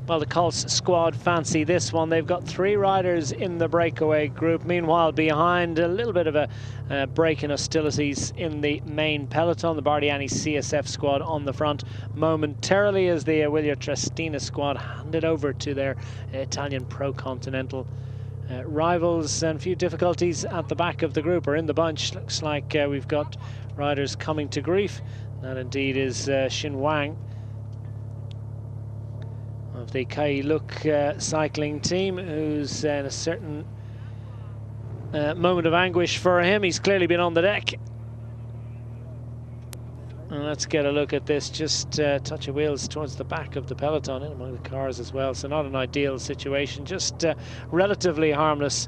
Well, the Colts squad fancy this one. They've got 3 riders in the breakaway group. Meanwhile, behind, a little bit of a break in hostilities in the main peloton. The Bardiani CSF squad on the front momentarily as the William Trestina squad handed over to their Italian Pro Continental rivals. And a few difficulties at the back of the group, or in the bunch. Looks like we've got riders coming to grief. That indeed is Xin Wang of the Kailuk cycling team, who's in a certain moment of anguish for him. He's clearly been on the deck. And let's get a look at this. Just touch of wheels towards the back of the peloton, in among the cars as well. So not an ideal situation, just relatively harmless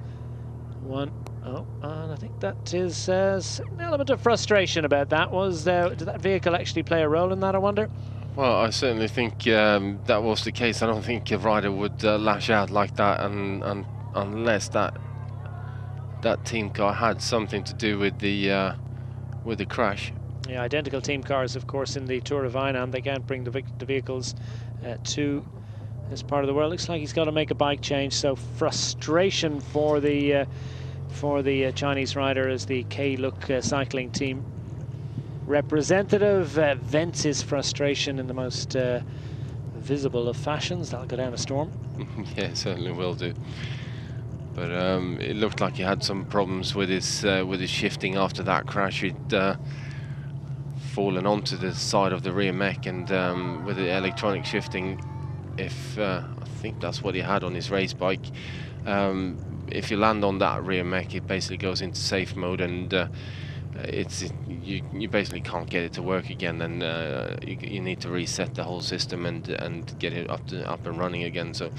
one. Oh, and I think that is an element of frustration about that. Did that vehicle actually play a role in that, I wonder? Well, I certainly think that was the case. I don't think a rider would lash out like that, and unless that team car had something to do with the crash. Yeah, identical team cars, of course, in the Tour of Hainan. They can't bring the vehicles to this part of the world. Looks like he's got to make a bike change, so frustration for the Chinese rider as the Kailuk cycling team representative vents his frustration in the most visible of fashions. That'll go down a storm. Yeah, it certainly will do. But it looked like he had some problems with his shifting after that crash. He'd fallen onto the side of the rear mech, and with the electronic shifting, I think that's what he had on his race bike. If you land on that rear mech, it basically goes into safe mode, and you basically can't get it to work again. Then you need to reset the whole system and get it up and running again. So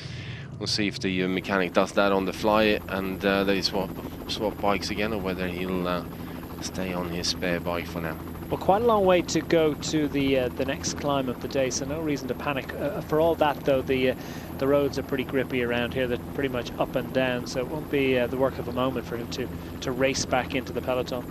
we'll see if the mechanic does that on the fly, and they swap bikes again, or whether he'll stay on his spare bike for now. Well, quite a long way to go to the next climb of the day, so no reason to panic. For all that, though, the roads are pretty grippy around here. They're pretty much up and down, so it won't be the work of a moment for him to race back into the peloton.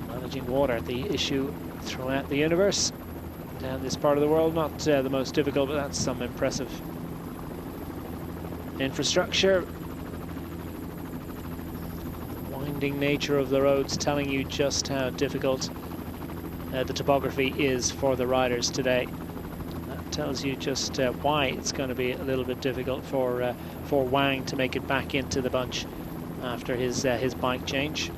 Managing water, the issue throughout the universe. Down this part of the world, not the most difficult, but that's some impressive infrastructure. Winding nature of the roads telling you just how difficult the topography is for the riders today. That tells you just why it's going to be a little bit difficult for Wang to make it back into the bunch after his bike change.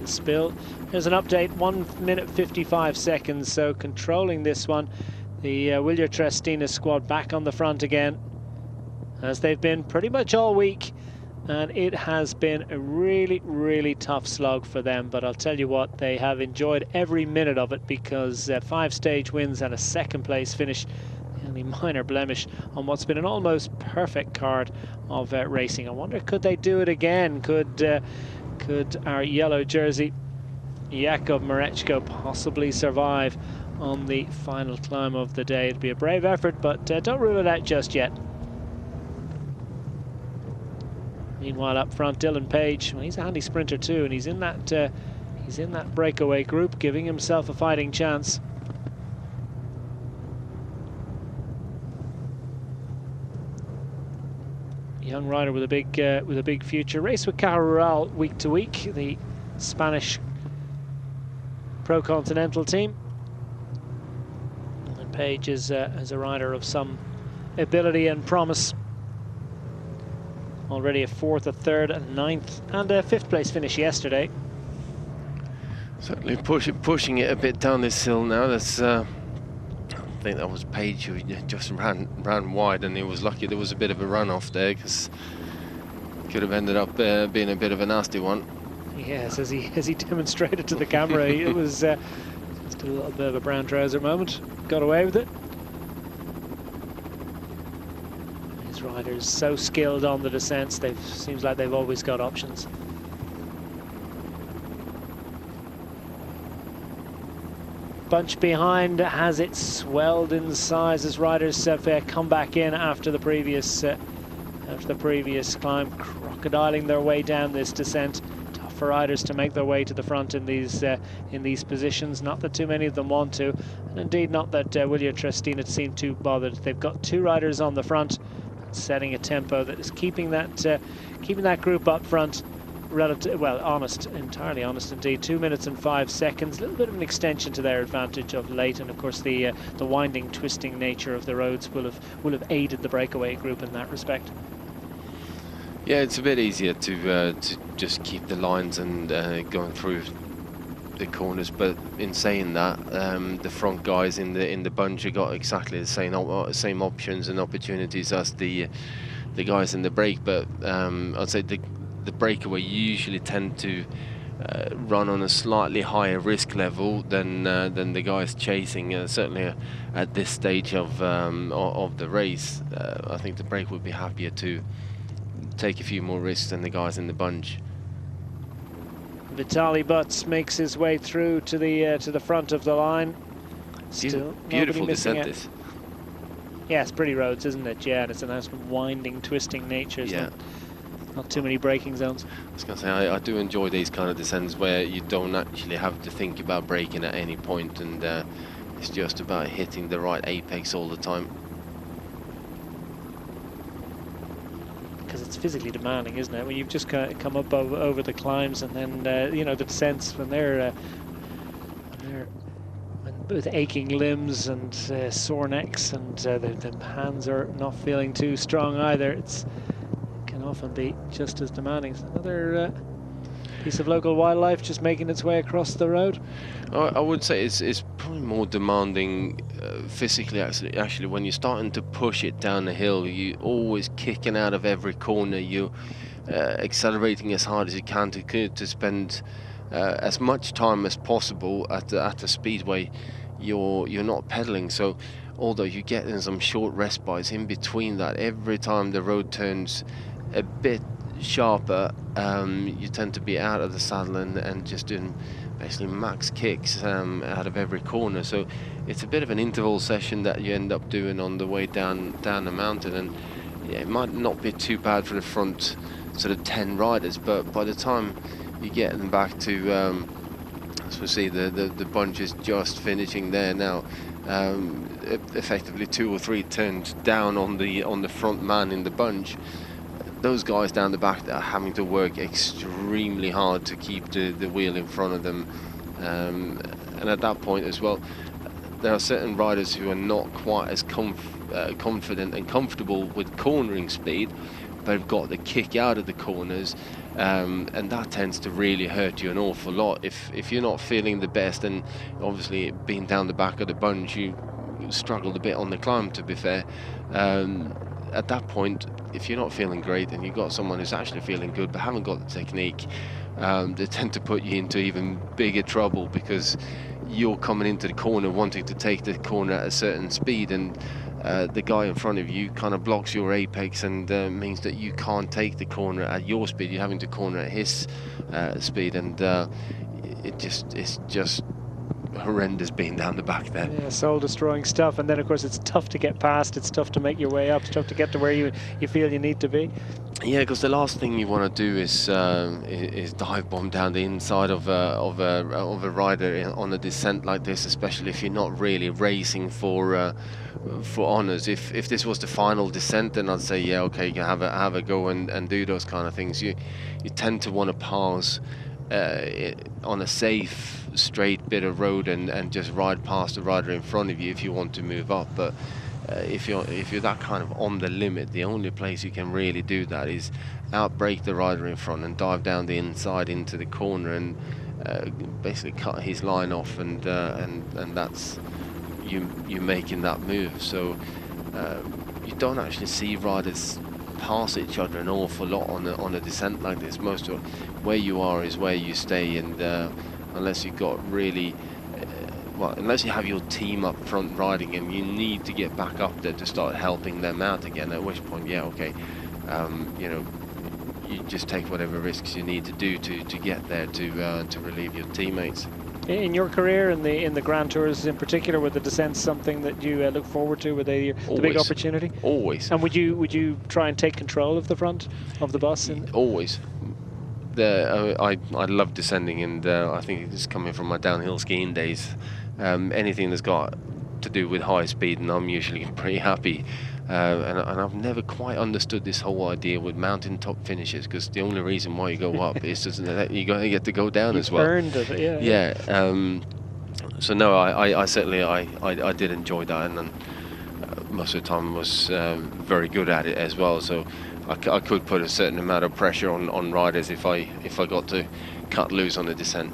The spill. There's an update, 1 minute 55 seconds, so controlling this one. The Willier Trestina squad back on the front again, as they've been pretty much all week, and it has been a really, really tough slog for them. But I'll tell you what, they have enjoyed every minute of it, because 5 stage wins and a second place finish, the only minor blemish on what's been an almost perfect card of racing. I wonder, could they do it again? Could our yellow jersey Jakub Mareczko possibly survive on the final climb of the day? It'd be a brave effort, but don't rule it out just yet. Meanwhile, up front, Dylan Page, well, he's a handy sprinter too, and he's in that breakaway group, giving himself a fighting chance. Young rider with a big future. Race with Caja Rural week to week, the Spanish Pro Continental team. And Page is a rider of some ability and promise. Already a 4th, a 3rd, a 9th, and a 5th place finish yesterday. Certainly pushing it a bit down this hill now. That's I think that was Page who just ran wide, and he was lucky there was a bit of a runoff there, because could have ended up being a bit of a nasty one. Yes, as he demonstrated to the camera, it was just a little bit of a brown trouser moment. Got away with it. These riders so skilled on the descents. Seems like they've always got options. Bunch behind, has it swelled in size as riders have come back in after the previous climb, crocodiling their way down this descent. Tough for riders to make their way to the front in these positions. Not that too many of them want to, and indeed not that Willier Trestina seem too bothered. They've got 2 riders on the front, setting a tempo that is keeping that group up front entirely honest indeed. 2 minutes and 5 seconds, a little bit of an extension to their advantage of late, and of course the winding, twisting nature of the roads will have aided the breakaway group in that respect. Yeah, it's a bit easier to just keep the lines and going through the corners, but in saying that, the front guys in the bunch have got exactly the same options and opportunities as the guys in the break. But I'd say the breakaway usually tend to run on a slightly higher risk level than the guys chasing. Certainly at this stage of the race, I think the break would be happier to take a few more risks than the guys in the bunch. Vitaly Butts makes his way through to the front of the line. Still beautiful descent this. Yeah, it's pretty roads, isn't it? Yeah, and it's a nice winding, twisting nature. Yeah. Not too many braking zones. I was going to say, I do enjoy these kind of descents where you don't actually have to think about braking at any point, and it's just about hitting the right apex all the time. Because it's physically demanding, isn't it? When you've just come up over the climbs, and then you know, the descents when they're with aching limbs and sore necks, and the hands are not feeling too strong either. It can often be just as demanding. So another piece of local wildlife just making its way across the road. I would say it's probably more demanding physically. Actually, when you're starting to push it down the hill, you're always kicking out of every corner. You're accelerating as hard as you can to spend as much time as possible at the speedway. You're not pedaling, so although you get in some short respites in between that. Every time the road turns a bit sharper, you tend to be out of the saddle and just doing basically max kicks out of every corner. So it's a bit of an interval session that you end up doing on the way down the mountain, and yeah, it might not be too bad for the front sort of 10 riders, but by the time you get them back to as we see, the bunch is just finishing there now. Effectively 2 or 3 turns down on the front man in the bunch. Those guys down the back that are having to work extremely hard to keep the wheel in front of them, and at that point as well, there are certain riders who are not quite as confident and comfortable with cornering speed, but have got the kick out of the corners, and that tends to really hurt you an awful lot. If you're not feeling the best, and obviously being down the back of the bunch, you struggled a bit on the climb, to be fair. At that point, if you're not feeling great and you've got someone who's actually feeling good but haven't got the technique, they tend to put you into even bigger trouble, because you're coming into the corner wanting to take the corner at a certain speed, and the guy in front of you kind of blocks your apex, and means that you can't take the corner at your speed. You're having to corner at his speed, and it's just horrendous being down the back there. Yeah, soul destroying stuff. And then of course it's tough to get past, it's tough to make your way up, it's tough to get to where you feel you need to be. Yeah, because the last thing you want to do is dive bomb down the inside of a rider on a descent like this, especially if you're not really racing for honours. If this was the final descent, then I'd say, yeah, okay, you can have a go and do those kind of things. You tend to want to pause on a safe, straight bit of road and just ride past the rider in front of you if you want to move up. But if you're that kind of on the limit, the only place you can really do that is outbrake the rider in front and dive down the inside into the corner and basically cut his line off, and that's you making that move. So you don't actually see riders pass each other an awful lot on a descent like this. Most of where you are is where you stay, and unless you've got really unless you have your team up front riding, and you need to get back up there to start helping them out again, at which point, yeah, okay, you know, you just take whatever risks you need to do to get there to relieve your teammates. In your career, in the Grand Tours in particular, were the descents something that you look forward to? Were they the big opportunity? Always. And would you try and take control of the front of the bus? Always. I love descending, and I think it's coming from my downhill skiing days. Anything that's got to do with high speed, and I'm usually pretty happy. And I've never quite understood this whole idea with mountaintop finishes, because the only reason why you go up is just that you get to go down as well. Earned it, yeah. Yeah. So no, I certainly I did enjoy that, and most of the time was very good at it as well. So I could put a certain amount of pressure on riders if I got to cut loose on the descent.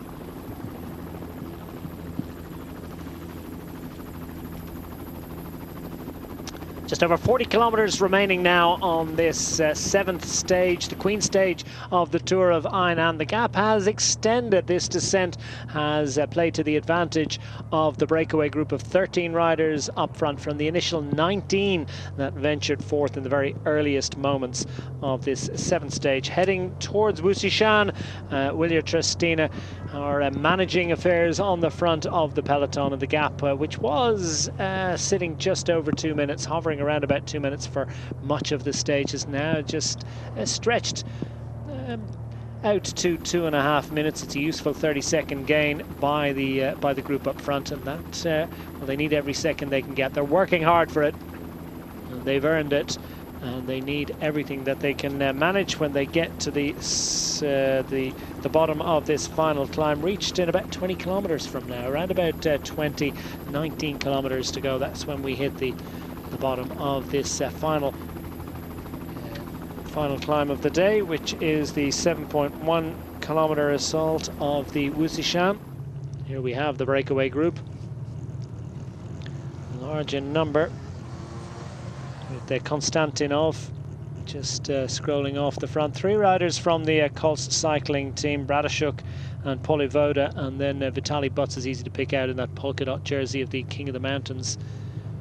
Just over 40 kilometres remaining now on this 7th stage, the Queen stage of the Tour of Hainan. The gap has extended. This descent has played to the advantage of the breakaway group of 13 riders up front from the initial 19 that ventured forth in the very earliest moments of this 7th stage. Heading towards Wusishan, William Trestina are managing affairs on the front of the peloton, and the gap, which was sitting just over 2 minutes, hovering around about 2 minutes for much of the stage, is now just stretched out to 2.5 minutes. It's a useful 30-second gain by the group up front, and that well, they need every second they can get. They're working hard for it, and they've earned it, and they need everything that they can manage when they get to the bottom of this final climb, reached in about 20 kilometers from now, around about 19 kilometers to go. That's when we hit the bottom of this final climb of the day, which is the 7.1 kilometer assault of the Wusishan. Here we have the breakaway group, large in number, with the Konstantinov just scrolling off the front. 3 riders from the Kols cycling team, Bradashuk and Polivoda, and then Vitaly Butts is easy to pick out in that polka dot jersey of the King of the Mountains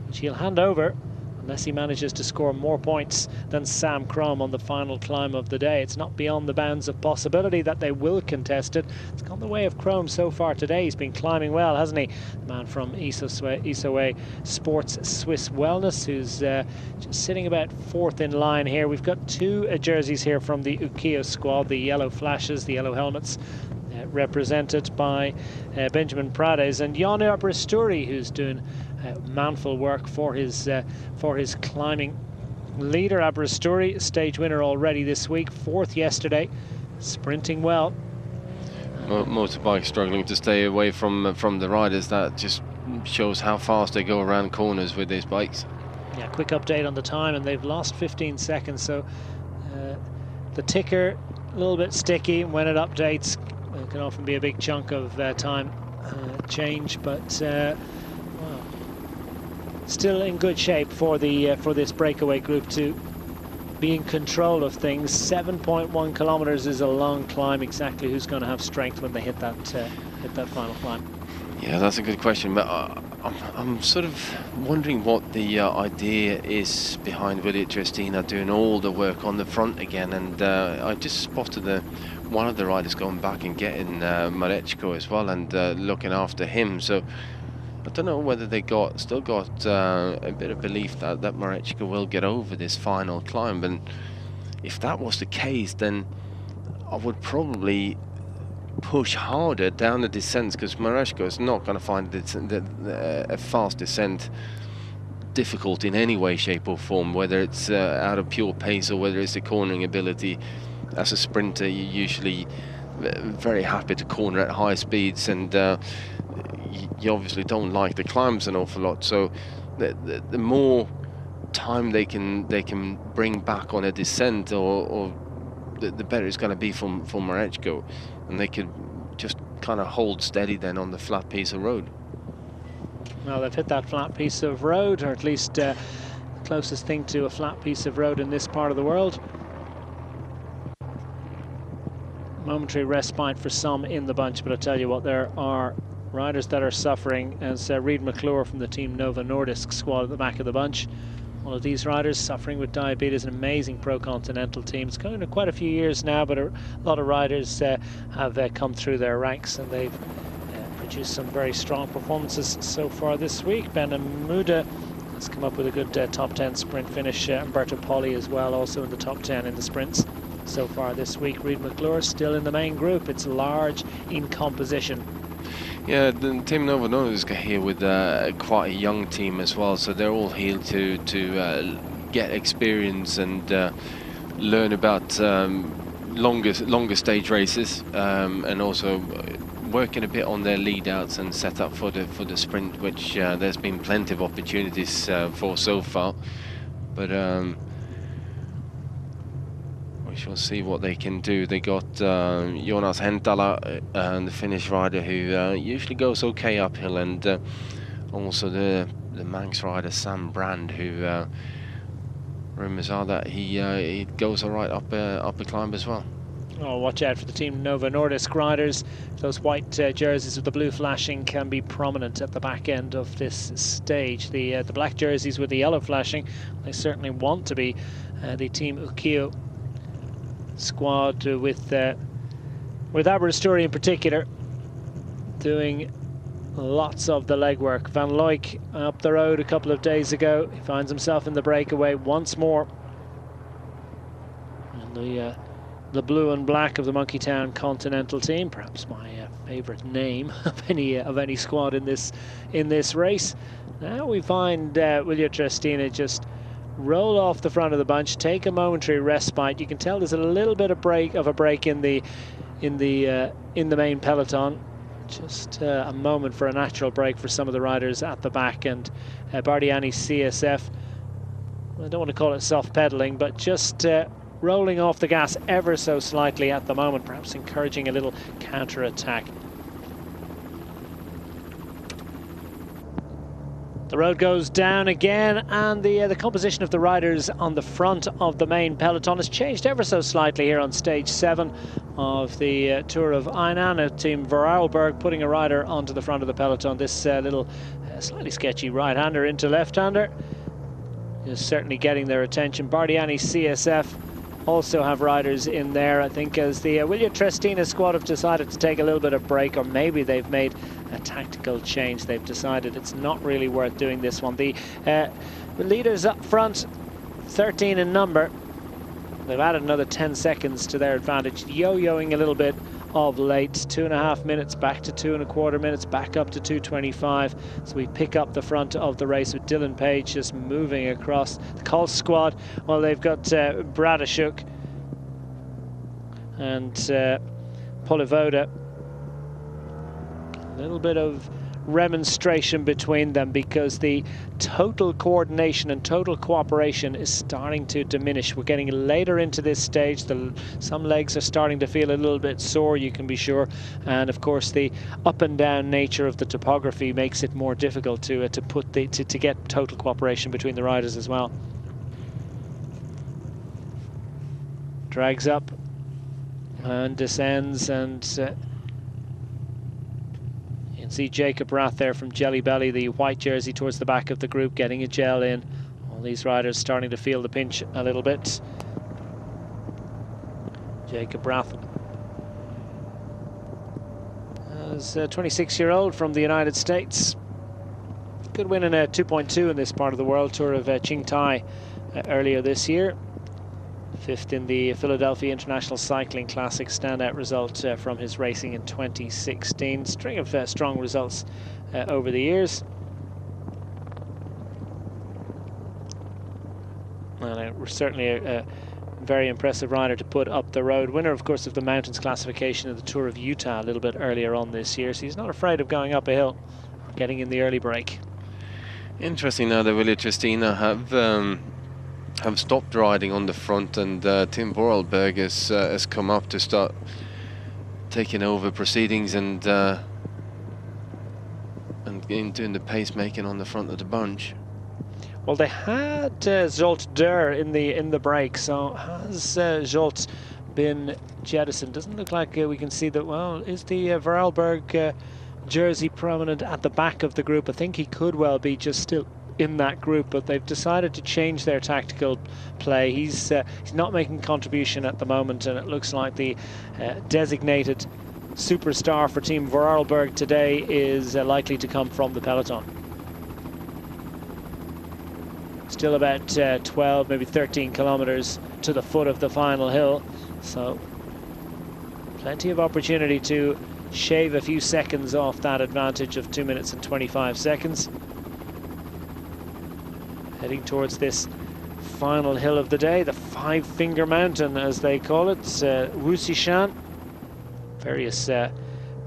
which he'll hand over unless he manages to score more points than Sam Crumb on the final climb of the day. It's not beyond the bounds of possibility that they will contest it. It's gone the way of Crumb so far today. He's been climbing well, hasn't he? The man from Isoway Sports Swiss Wellness, who's just sitting about fourth in line here. We've got two jerseys here from the Ukio squad, the yellow flashes, the yellow helmets, represented by Benjamin Prades and Jan Arbristuri, who's doing manful work for his climbing leader. Arbristuri, stage winner already this week, fourth yesterday, sprinting well. Motorbike struggling to stay away from the riders. That just shows how fast they go around corners with these bikes. Yeah, quick update on the time, and they've lost 15 seconds, so the ticker a little bit sticky when it updates. It can often be a big chunk of time change, but well, still in good shape for this breakaway group to be in control of things. 7.1 kilometers is a long climb. Exactly who's going to have strength when they hit that final climb? Yeah, that's a good question, but I'm sort of wondering what the idea is behind William Trestina doing all the work on the front again. And I just spotted one of the riders going back and getting Mareczko as well, and looking after him. So I don't know whether they still got a bit of belief that Mareczko will get over this final climb. And if that was the case, then I would probably push harder down the descents, because Mareczko is not going to find a fast descent difficult in any way, shape or form, whether it's out of pure pace or whether it's the cornering ability. As a sprinter, you're usually very happy to corner at high speeds, and you obviously don't like the climbs an awful lot. So the more time they can bring back on a descent, or the better it's going to be for Mareczko, and they could just kind of hold steady then on the flat piece of road. Well, they've hit that flat piece of road, or at least the closest thing to a flat piece of road in this part of the world. Momentary respite for some in the bunch, but I tell you what, there are riders that are suffering, as Reid McClure from the Team Novo Nordisk squad at the back of the bunch. One of these riders suffering with diabetes, an amazing pro-continental team. It's going to quite a few years now, but a lot of riders have come through their ranks, and they've produced some very strong performances so far this week. Ben Amuda has come up with a good top 10 sprint finish. Umberto Poli as well, also in the top 10 in the sprints so far this week. Reid McClure still in the main group. It's large in composition. Yeah, the Team Novo Nordisk here with quite a young team as well, so they're all here to get experience and learn about longer stage races, and also working a bit on their lead outs and set up for the sprint, which there's been plenty of opportunities for so far. But we shall see what they can do. They got Jonas Hentala, the Finnish rider, who usually goes okay uphill, and also the Manx rider Sam Brand, who rumours are that he goes all right up a climb as well. Oh, watch out for the Team Novo Nordisk riders. Those white jerseys with the blue flashing can be prominent at the back end of this stage. The black jerseys with the yellow flashing, they certainly want to be. The Team Ukio squad with Arbristuri in particular doing lots of the legwork. Van Looyk up the road a couple of days ago. He finds himself in the breakaway once more. And the blue and black of the Monkeytown Continental team, perhaps my favourite name of any squad in this race. Now we find William Trestina just roll off the front of the bunch, take a momentary respite. You can tell there's a little bit of a break in the main peloton. Just a moment for a natural break for some of the riders at the back, and Bardiani CSF, I don't want to call it soft-pedaling, but just rolling off the gas ever so slightly at the moment, perhaps encouraging a little counter-attack. The road goes down again, and the composition of the riders on the front of the main peloton has changed ever so slightly here on stage 7. of the Tour of Hainan. Team Vorarlberg putting a rider onto the front of the peloton. This little slightly sketchy right-hander into left-hander is certainly getting their attention. Bardiani CSF also have riders in there, I think, as the Willia Trestina squad have decided to take a little bit of break, or maybe they've made a tactical change. They've decided it's not really worth doing this one. The leaders up front, 13 in number, they've added another 10 seconds to their advantage, yo-yoing a little bit of late. 2.5 minutes, back to 2.25 minutes, back up to 2:25. So we pick up the front of the race with Dylan Page just moving across. The Colts squad, well, they've got Bradashuk and Polivoda. A little bit of remonstration between them because the total coordination and total cooperation is starting to diminish. We're getting later into this stage. Some legs are starting to feel a little bit sore, you can be sure, and of course the up and down nature of the topography makes it more difficult to get total cooperation between the riders as well. Drags up and descends, and see Jacob Rath there from Jelly Belly, the white jersey, towards the back of the group, getting a gel in. All these riders starting to feel the pinch a little bit. Jacob Rath is a 26-year-old from the United States. Good win in a 2.2 in this part of the world, Tour of Qingtai earlier this year. 5th in the Philadelphia International Cycling Classic, standout result from his racing in 2016. String of strong results over the years. And certainly a very impressive rider to put up the road. Winner, of course, of the Mountains classification of the Tour of Utah a little bit earlier on this year. So he's not afraid of going up a hill, getting in the early break. Interesting now that Willia Trestina have stopped riding on the front, and Tim Vorarlberg has come up to start taking over proceedings and doing the pacemaking on the front of the bunch. Well, they had Zsolt Dur in the break, so has Zsolt been jettisoned? Doesn't look like we can see that. Well, is the Vorarlberg jersey prominent at the back of the group? I think he could well be just still in that group, but they've decided to change their tactical play. He's not making contribution at the moment, and it looks like the designated superstar for Team Vorarlberg today is likely to come from the peloton. Still about 12, maybe 13 kilometers to the foot of the final hill, so plenty of opportunity to shave a few seconds off that advantage of 2 minutes and 25 seconds. Heading towards this final hill of the day, the Five-Finger Mountain, as they call it, Wusishan. Various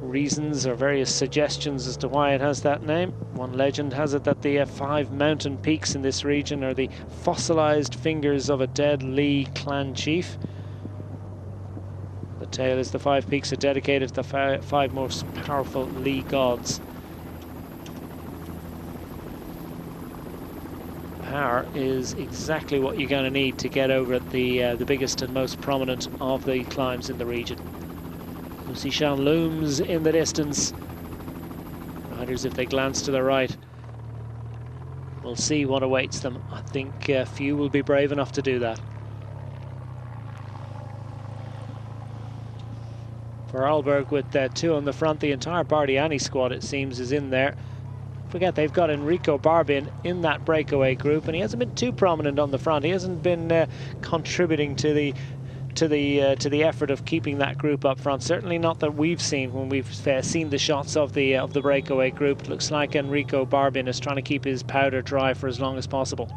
reasons or various suggestions as to why it has that name. One legend has it that the 5 mountain peaks in this region are the fossilized fingers of a dead Li clan chief. The tale is the 5 peaks are dedicated to the 5 most powerful Li gods. Power is exactly what you're going to need to get over the biggest and most prominent of the climbs in the region. Wusishan looms in the distance. Riders, if they glance to the right, will see what awaits them. I think few will be brave enough to do that. Vorarlberg with 2 on the front. The entire Bardiani squad, it seems, is in there. Forget they've got Enrico Barbin in that breakaway group, and he hasn't been too prominent on the front. He hasn't been contributing to the effort of keeping that group up front. Certainly not that we've seen when we've seen the shots of the breakaway group. It looks like Enrico Barbin is trying to keep his powder dry for as long as possible.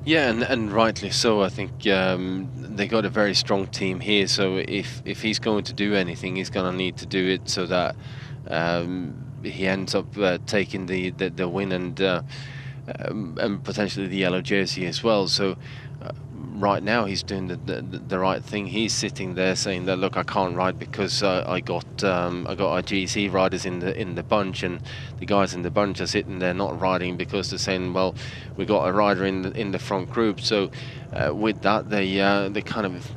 Yeah, and rightly so. I think they got a very strong team here. So if he's going to do anything, he's going to need to do it so that he ends up taking the win and potentially the yellow jersey as well. So right now he's doing the right thing. He's sitting there saying that, look, I can't ride because I got our GC riders in the bunch, and the guys in the bunch are sitting there not riding because they're saying, well, we got a rider in the front group. So with that, they kind of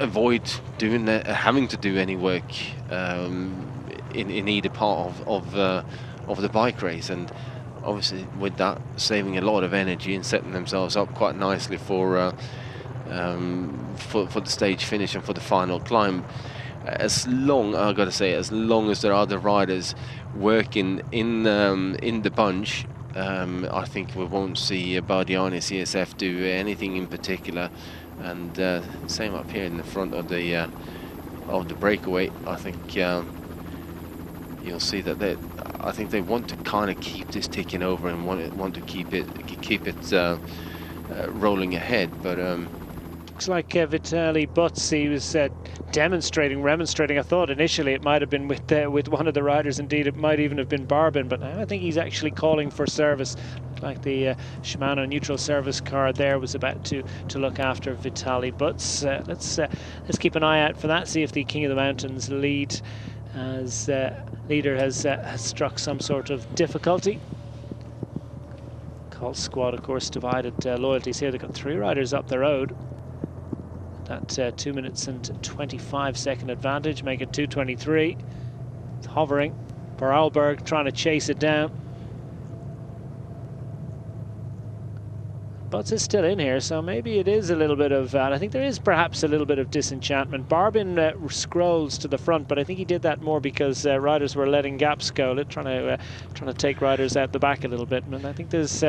avoid doing that, having to do any work in either part of the bike race, and obviously with that saving a lot of energy and setting themselves up quite nicely for the stage finish and for the final climb. As long, I gotta say, as long as there are other riders working in the bunch, I think we won't see Bardiani CSF do anything in particular. And same up here in the front of the breakaway. I think you'll see that they want to kind of keep this ticking over and want to keep it rolling ahead. But looks like Vitaly Butz, he was remonstrating. I thought initially it might have been with one of the riders. Indeed, it might even have been Barbin, but now I think he's actually calling for service. Like the Shimano neutral service car there was about to look after Vitaly Butz. Let's keep an eye out for that. See if the King of the Mountains leader has struck some sort of difficulty. Colt squad, of course, divided loyalties here. They've got 3 riders up the road. That 2 minutes and 25-second advantage, make it 2:23. It's hovering. Vorarlberg trying to chase it down. Butz is still in here, so maybe it is a little bit of I think there is perhaps a little bit of disenchantment. Barbin scrolls to the front, but I think he did that more because riders were letting gaps go, trying to take riders out the back a little bit. And I think there's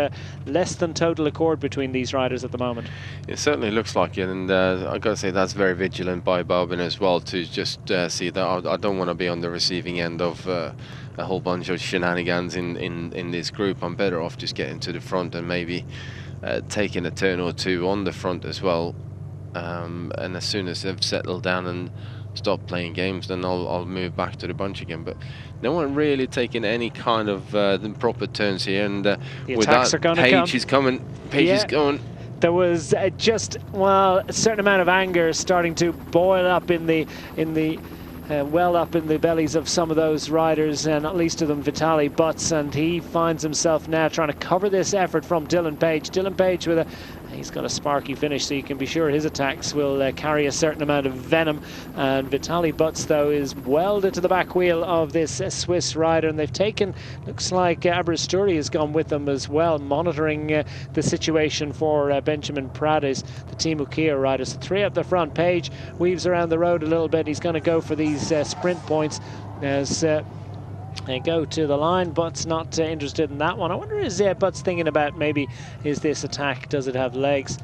less than total accord between these riders at the moment. It certainly looks like it, and I've got to say that's very vigilant by Barbin as well, to just see that I don't want to be on the receiving end of a whole bunch of shenanigans in this group. I'm better off just getting to the front and maybe taking a turn or two on the front as well, and as soon as they've settled down and stopped playing games, then I'll move back to the bunch again. But no one really taking any kind of the proper turns here, and with that, Page is coming. Page is going. There was a certain amount of anger starting to boil up in the well up in the bellies of some of those riders, and not least of them Vitaly Butz, and he finds himself now trying to cover this effort from Dylan Page. Dylan Page he's got a sparky finish, so you can be sure his attacks will carry a certain amount of venom. And Vitaly Butz, though, is welded to the back wheel of this Swiss rider, and they've taken, looks like Aberasturi has gone with them as well, monitoring the situation for Benjamin Prades, the Team Kia riders. 3 up the front. Page weaves around the road a little bit. He's going to go for these sprint points as they go to the line. Butz not interested in that one. I wonder, is Butz thinking about maybe, is this attack, does it have legs?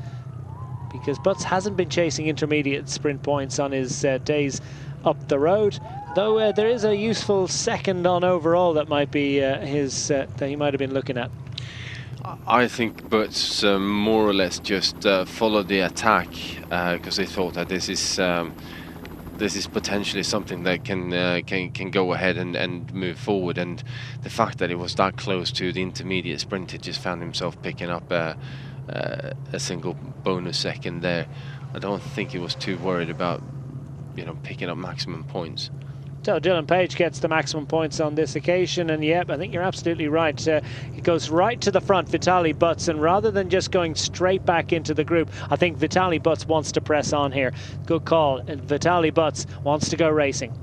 Because Butz hasn't been chasing intermediate sprint points on his days up the road, though there is a useful second on overall that might be that he might have been looking at. I think Butz more or less just followed the attack because they thought that this is potentially something that can go ahead and move forward, and the fact that it was that close to the intermediate sprint, he just found himself picking up a single bonus second there. I don't think he was too worried about picking up maximum points. So Dylan Page gets the maximum points on this occasion, and yep, I think you're absolutely right. He goes right to the front, Vitaly Butz, and rather than just going straight back into the group, I think Vitaly Butz wants to press on here. Good call. And Vitaly Butz wants to go racing.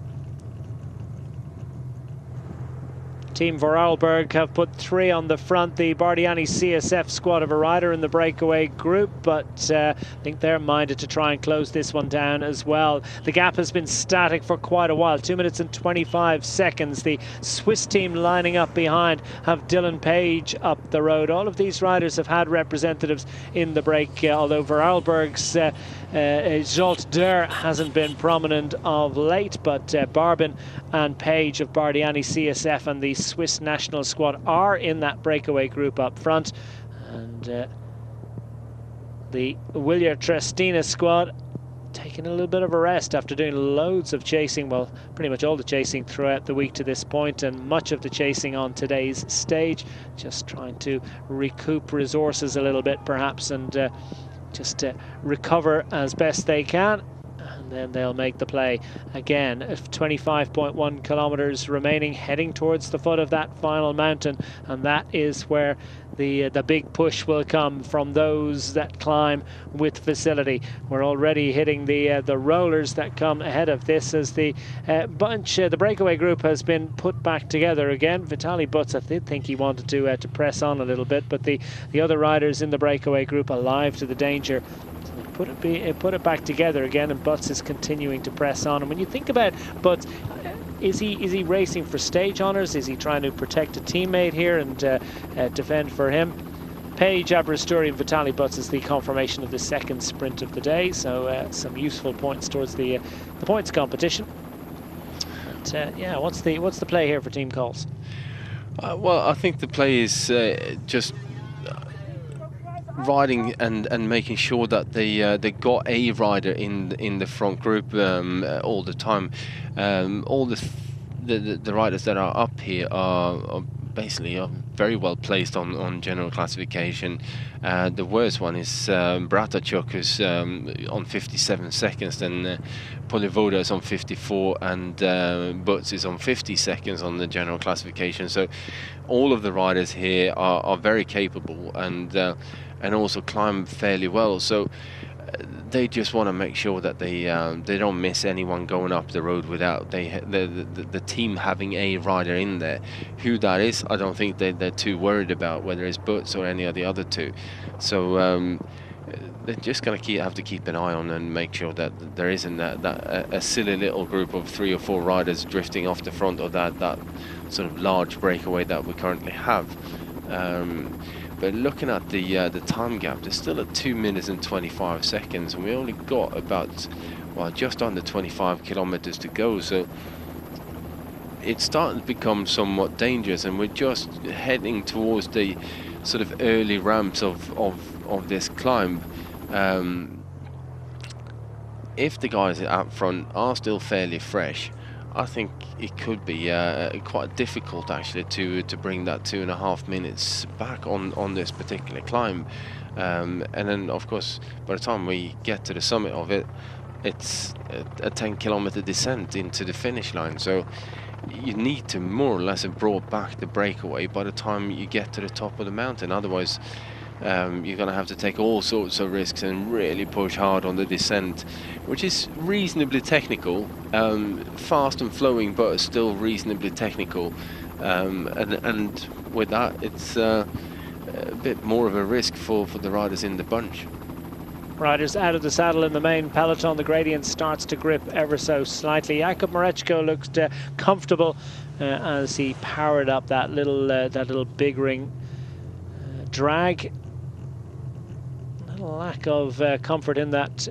Team Vorarlberg have put 3 on the front, the Bardiani CSF squad of a rider in the breakaway group, but I think they're minded to try and close this one down as well. The gap has been static for quite a while, 2 minutes and 25 seconds. The Swiss team lining up behind have Dylan Page up the road. All of these riders have had representatives in the break, although Vorarlberg's Jolt Der hasn't been prominent of late, but Barbin and Page of Bardiani CSF and the Swiss national squad are in that breakaway group up front, and the Willier Trestina squad taking a little bit of a rest after doing loads of chasing, well, pretty much all the chasing throughout the week to this point, and much of the chasing on today's stage, just trying to recoup resources a little bit perhaps, and just recover as best they can. Then they'll make the play again. 25.1 kilometers remaining, heading towards the foot of that final mountain, and that is where the big push will come from those that climb with facility. We're already hitting the rollers that come ahead of this as the bunch, the breakaway group has been put back together again. Vitaly Butz, I did think he wanted to press on a little bit, but the other riders in the breakaway group alive to the danger. So they put it back together again, and Butz is continuing to press on. And when you think about Butz, is he racing for stage honours? Is he trying to protect a teammate here and defend for him? Paige Aberasturi and Vitaly Butz is the confirmation of the second sprint of the day, so some useful points towards the points competition. And, yeah, what's the play here for Team Coles? Well, I think the play is just riding and making sure that they got a rider in the front group all the time. All the riders that are up here are basically very well placed on general classification. The worst one is Bratachuk, who's on 57 seconds, then Polivoda is on 54, and Butz is on 50 seconds on the general classification. So all of the riders here are very capable and also climb fairly well. So they just want to make sure that they don't miss anyone going up the road without the team having a rider in there. Who that is, I don't think they're too worried about, whether it's Butz or any of the other two. So they're just going to have to keep an eye on and make sure that there isn't a silly little group of 3 or 4 riders drifting off the front of that sort of large breakaway that we currently have. But looking at the time gap, they're still at 2 minutes and 25 seconds, and we only got about, well, just under 25 kilometers to go. So it's starting to become somewhat dangerous, and we're just heading towards the sort of early ramps of this climb. If the guys out front are still fairly fresh, I think it could be quite difficult actually to bring that 2.5 minutes back on this particular climb. And then of course by the time we get to the summit of it, it's a 10-kilometer descent into the finish line. So you need to more or less have brought back the breakaway by the time you get to the top of the mountain. Otherwise you're going to have to take all sorts of risks and really push hard on the descent, which is reasonably technical, fast and flowing, but still reasonably technical. And with that, it's a bit more of a risk for the riders in the bunch. Riders out of the saddle in the main peloton. The gradient starts to grip ever so slightly. Jakub Mareczko looked comfortable as he powered up that little big ring drag. Lack of comfort in that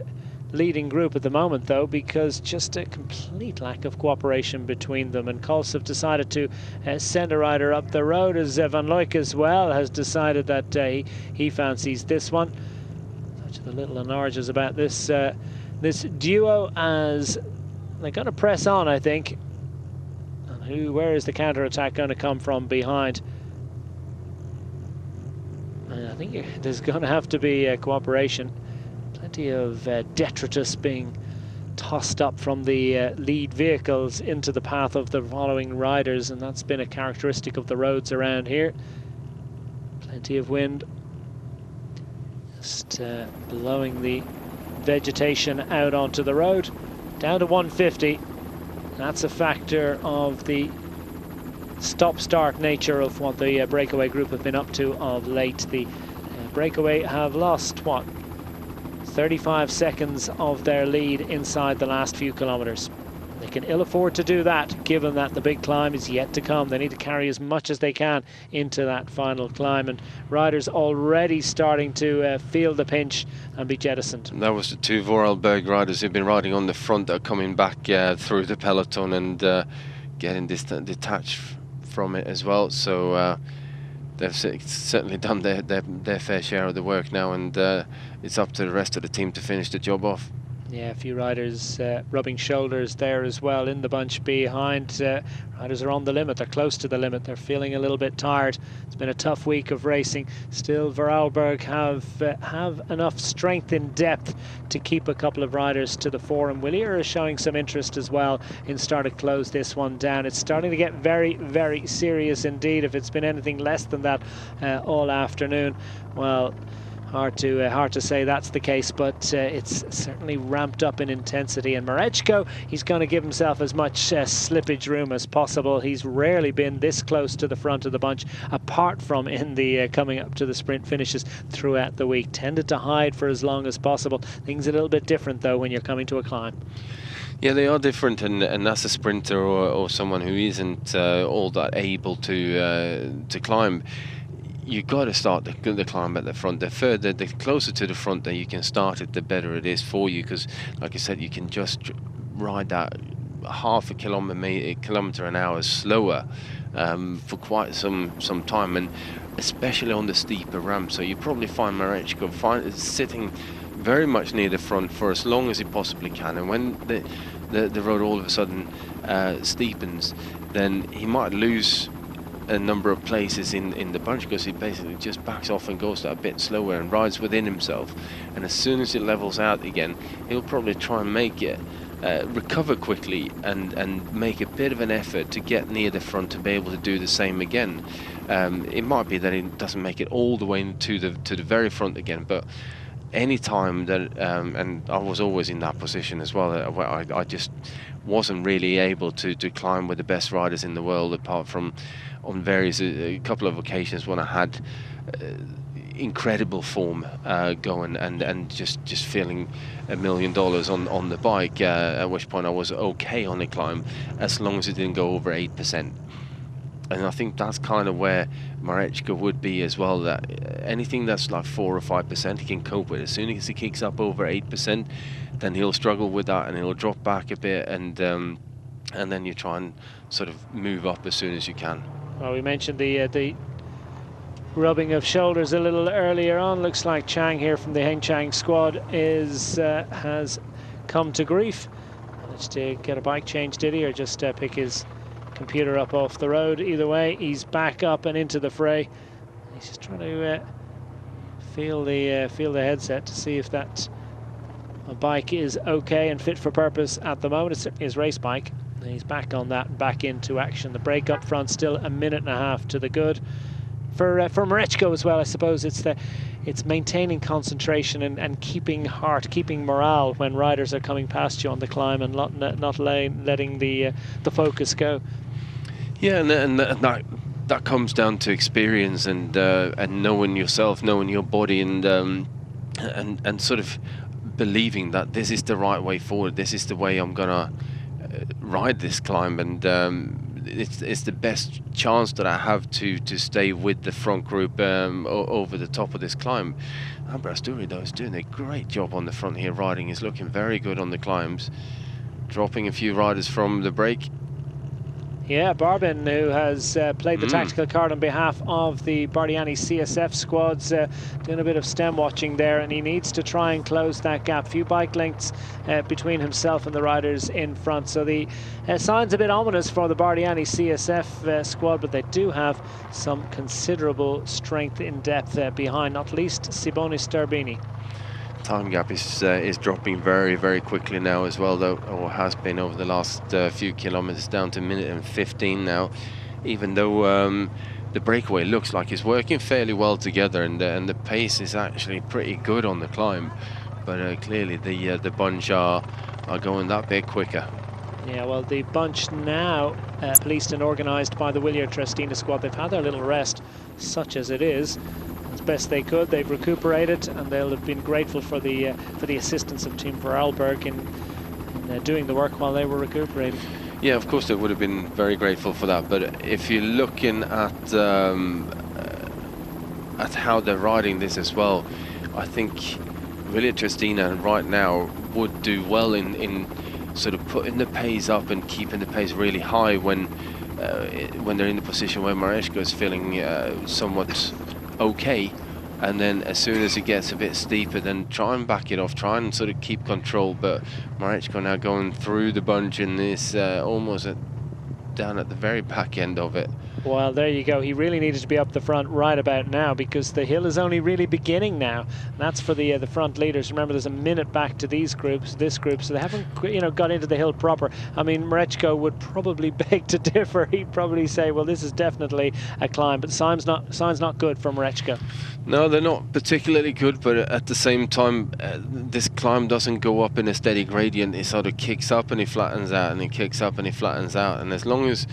leading group at the moment, though, because just a complete lack of cooperation between them. And Coles have decided to send a rider up the road, as Van Looyk as well has decided that he fancies this one. Such a little enlarges about this this duo, as they're going to press on, I think. And where is the counter attack going to come from behind? I think there's going to have to be cooperation. Plenty of detritus being tossed up from the lead vehicles into the path of the following riders, and that's been a characteristic of the roads around here. Plenty of wind, just blowing the vegetation out onto the road. Down to 150. That's a factor of the stop-start nature of what the breakaway group have been up to of late. The breakaway have lost, what, 35 seconds of their lead inside the last few kilometers. They can ill afford to do that, given that the big climb is yet to come. They need to carry as much as they can into that final climb, and riders already starting to feel the pinch and be jettisoned. That was the 2 Vorarlberg riders who've been riding on the front that are coming back through the peloton and getting detached from it as well. So they've certainly done their fair share of the work now, and it's up to the rest of the team to finish the job off. Yeah, a few riders rubbing shoulders there as well in the bunch behind. Riders are on the limit, they're close to the limit, they're feeling a little bit tired. It's been a tough week of racing. Still, Vorarlberg have enough strength in depth to keep a couple of riders to the fore, and Willier is showing some interest as well in starting to close this one down. It's starting to get very, very serious indeed. If it's been anything less than that all afternoon, well, hard to say that's the case, but it's certainly ramped up in intensity. And Mareczko, he's going to give himself as much slippage room as possible. He's rarely been this close to the front of the bunch, apart from in the coming up to the sprint finishes throughout the week. Tended to hide for as long as possible. Things a little bit different though when you're coming to a climb. Yeah, they are different, and that's a sprinter or someone who isn't all that able to climb. You got to start the climb at the front. The closer to the front that you can start it, the better it is for you, because, like I said, you can just ride that half a kilometer an hour slower for quite some time, and especially on the steeper ramp. So you probably find Mareczko sitting very much near the front for as long as he possibly can, and when the road all of a sudden steepens, then he might lose a number of places in the bunch, because he basically just backs off and goes a bit slower and rides within himself. And as soon as it levels out again, he'll probably try and make it recover quickly and make a bit of an effort to get near the front to be able to do the same again. It might be that he doesn't make it all the way to the very front again, but any time that and I was always in that position as well, where I just wasn't really able to climb with the best riders in the world, apart from on a couple of occasions when I had incredible form going and just feeling $1 million on the bike, at which point I was okay on the climb as long as it didn't go over 8%. And I think that's kind of where Mareczko would be as well, that anything that's like 4 or 5% he can cope with. As soon as he kicks up over 8%, then he'll struggle with that and he'll drop back a bit, and then you try and sort of move up as soon as you can. Well, we mentioned the rubbing of shoulders a little earlier on. Looks like Chang here from the Hengchang squad has come to grief. Managed to get a bike change, did he, or just pick his computer up off the road? Either way, he's back up and into the fray. He's just trying to feel the headset to see if that bike is okay and fit for purpose at the moment. It's certainly his race bike. He's back on that and back into action. The break up front still 1.5 minutes to the good. For Mareczko as well, I suppose it's maintaining concentration and keeping heart, keeping morale when riders are coming past you on the climb, and not letting the focus go. Yeah, and that comes down to experience and knowing yourself, knowing your body, and sort of believing that this is the right way forward. This is the way I'm gonna ride this climb, and it's the best chance that I have to stay with the front group over the top of this climb. Ambrasturi though is doing a great job on the front here, riding. He's looking very good on the climbs, dropping a few riders from the break. Yeah, Barbin, who has played the tactical card on behalf of the Bardiani CSF squads, doing a bit of stem watching there, and he needs to try and close that gap. Few bike lengths between himself and the riders in front. So the sign's a bit ominous for the Bardiani CSF squad, but they do have some considerable strength in depth behind, not least Siboni Sterbini. Time gap is dropping very, very quickly now as well, though, or has been over the last few kilometers, down to 1:15 now, even though the breakaway looks like it's working fairly well together, and the pace is actually pretty good on the climb, but clearly the bunch are going that bit quicker. Yeah, well, the bunch now policed and organised by the Willier Trestina squad. They've had their little rest, such as it is, as best they could. They've recuperated, and they'll have been grateful for the assistance of Team Vorarlberg in doing the work while they were recuperating. Yeah, of course they would have been very grateful for that. But if you're looking at how they're riding this as well, I think Willier Trestina right now would do well in sort of putting the pace up and keeping the pace really high when they're in the position where Mareczko is feeling somewhat okay, and then as soon as it gets a bit steeper, then try and back it off, try and sort of keep control. But Mareczko now going through the bunch and is almost down at the very back end of it. Well, there you go. He really needed to be up the front right about now, because the hill is only really beginning now. And that's for the front leaders. Remember, there's a minute back to this group, so they haven't, got into the hill proper. I mean, Mareczko would probably beg to differ. He'd probably say, well, this is definitely a climb, but sign's not good for Mareczko. No, they're not particularly good, but at the same time, this climb doesn't go up in a steady gradient. It sort of kicks up and it flattens out, and it kicks up and it flattens out. And as long as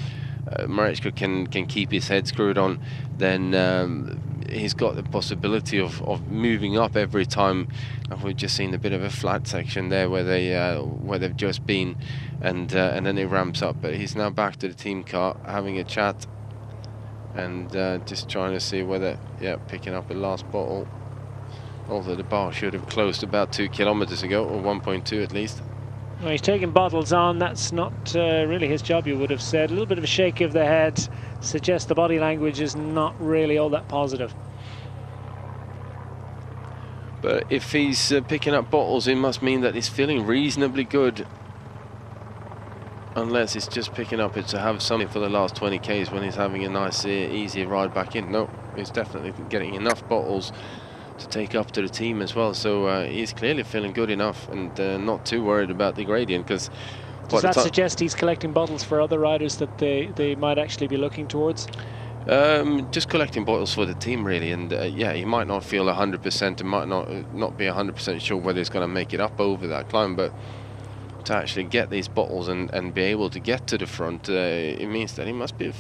Mareczko can keep his head screwed on, then he's got the possibility of moving up every time. And we've just seen a bit of a flat section there where they've just been, and then it ramps up. But he's now back to the team car, having a chat, and just trying to see whether, picking up a last bottle. Although the bar should have closed about 2 kilometers ago, or 1.2 at least. Well, he's taking bottles on. That's not really his job, you would have said. A little bit of a shake of the head suggests the body language is not really all that positive. But if he's picking up bottles, it must mean that he's feeling reasonably good. Unless it's just picking up it to have something for the last 20 Ks when he's having a nice, easy ride back in. No, he's definitely getting enough bottles to take up to the team as well, so he's clearly feeling good enough, and not too worried about the gradient. Because does that suggest he's collecting bottles for other riders that they might actually be looking towards? Just collecting bottles for the team, really. And he might not feel 100% and might not be 100% sure whether he's going to make it up over that climb, but to actually get these bottles and be able to get to the front, it means that he must be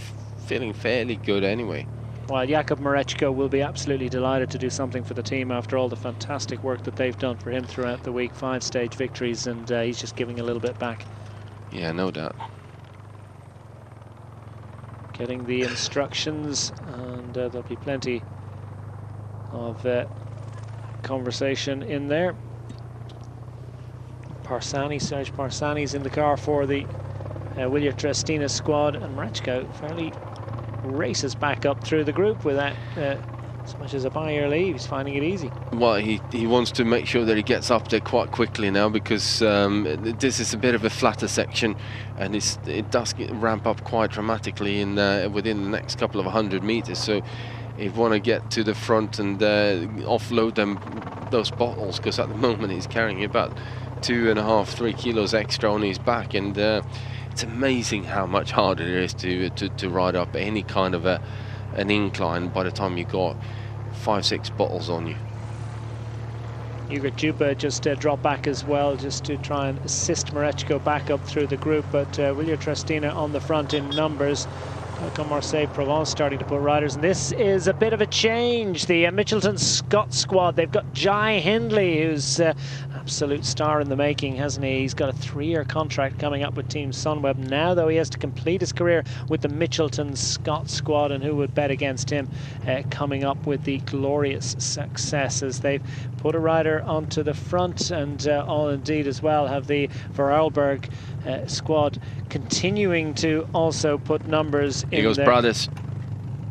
feeling fairly good anyway. Well, Jakub Mareczko will be absolutely delighted to do something for the team after all the fantastic work that they've done for him throughout the week. 5 stage victories, and he's just giving a little bit back. Yeah, no doubt. Getting the instructions, and there'll be plenty of conversation in there. Serge Parsani's in the car for the Willier Trestina squad, and Mareczko fairly races back up through the group without as much as a buy or leave. He's finding it easy. Well, he wants to make sure that he gets up there quite quickly now, because this is a bit of a flatter section, and it does ramp up quite dramatically in within the next couple of 100 meters. So if you want to get to the front and offload those bottles, because at the moment he's carrying about 2.5–3 kilos extra on his back, and it's amazing how much harder it is to ride up any kind of an incline by the time you've got 5–6 bottles on you. Igor Jupa just dropped back as well, just to try and assist Mareczko back up through the group, but Willier Trestina on the front in numbers. Come Marseille Provence starting to put riders, and this is a bit of a change. The Mitchelton Scott squad, they've got Jai Hindley, who's absolute star in the making, hasn't he? He's got a 3-year contract coming up with Team Sunweb. Now, though, he has to complete his career with the Mitchelton Scott squad, and who would bet against him coming up with the glorious success as they've put a rider onto the front, and all indeed as well have the Vorarlberg squad continuing to also put numbers in there. Here goes Prades.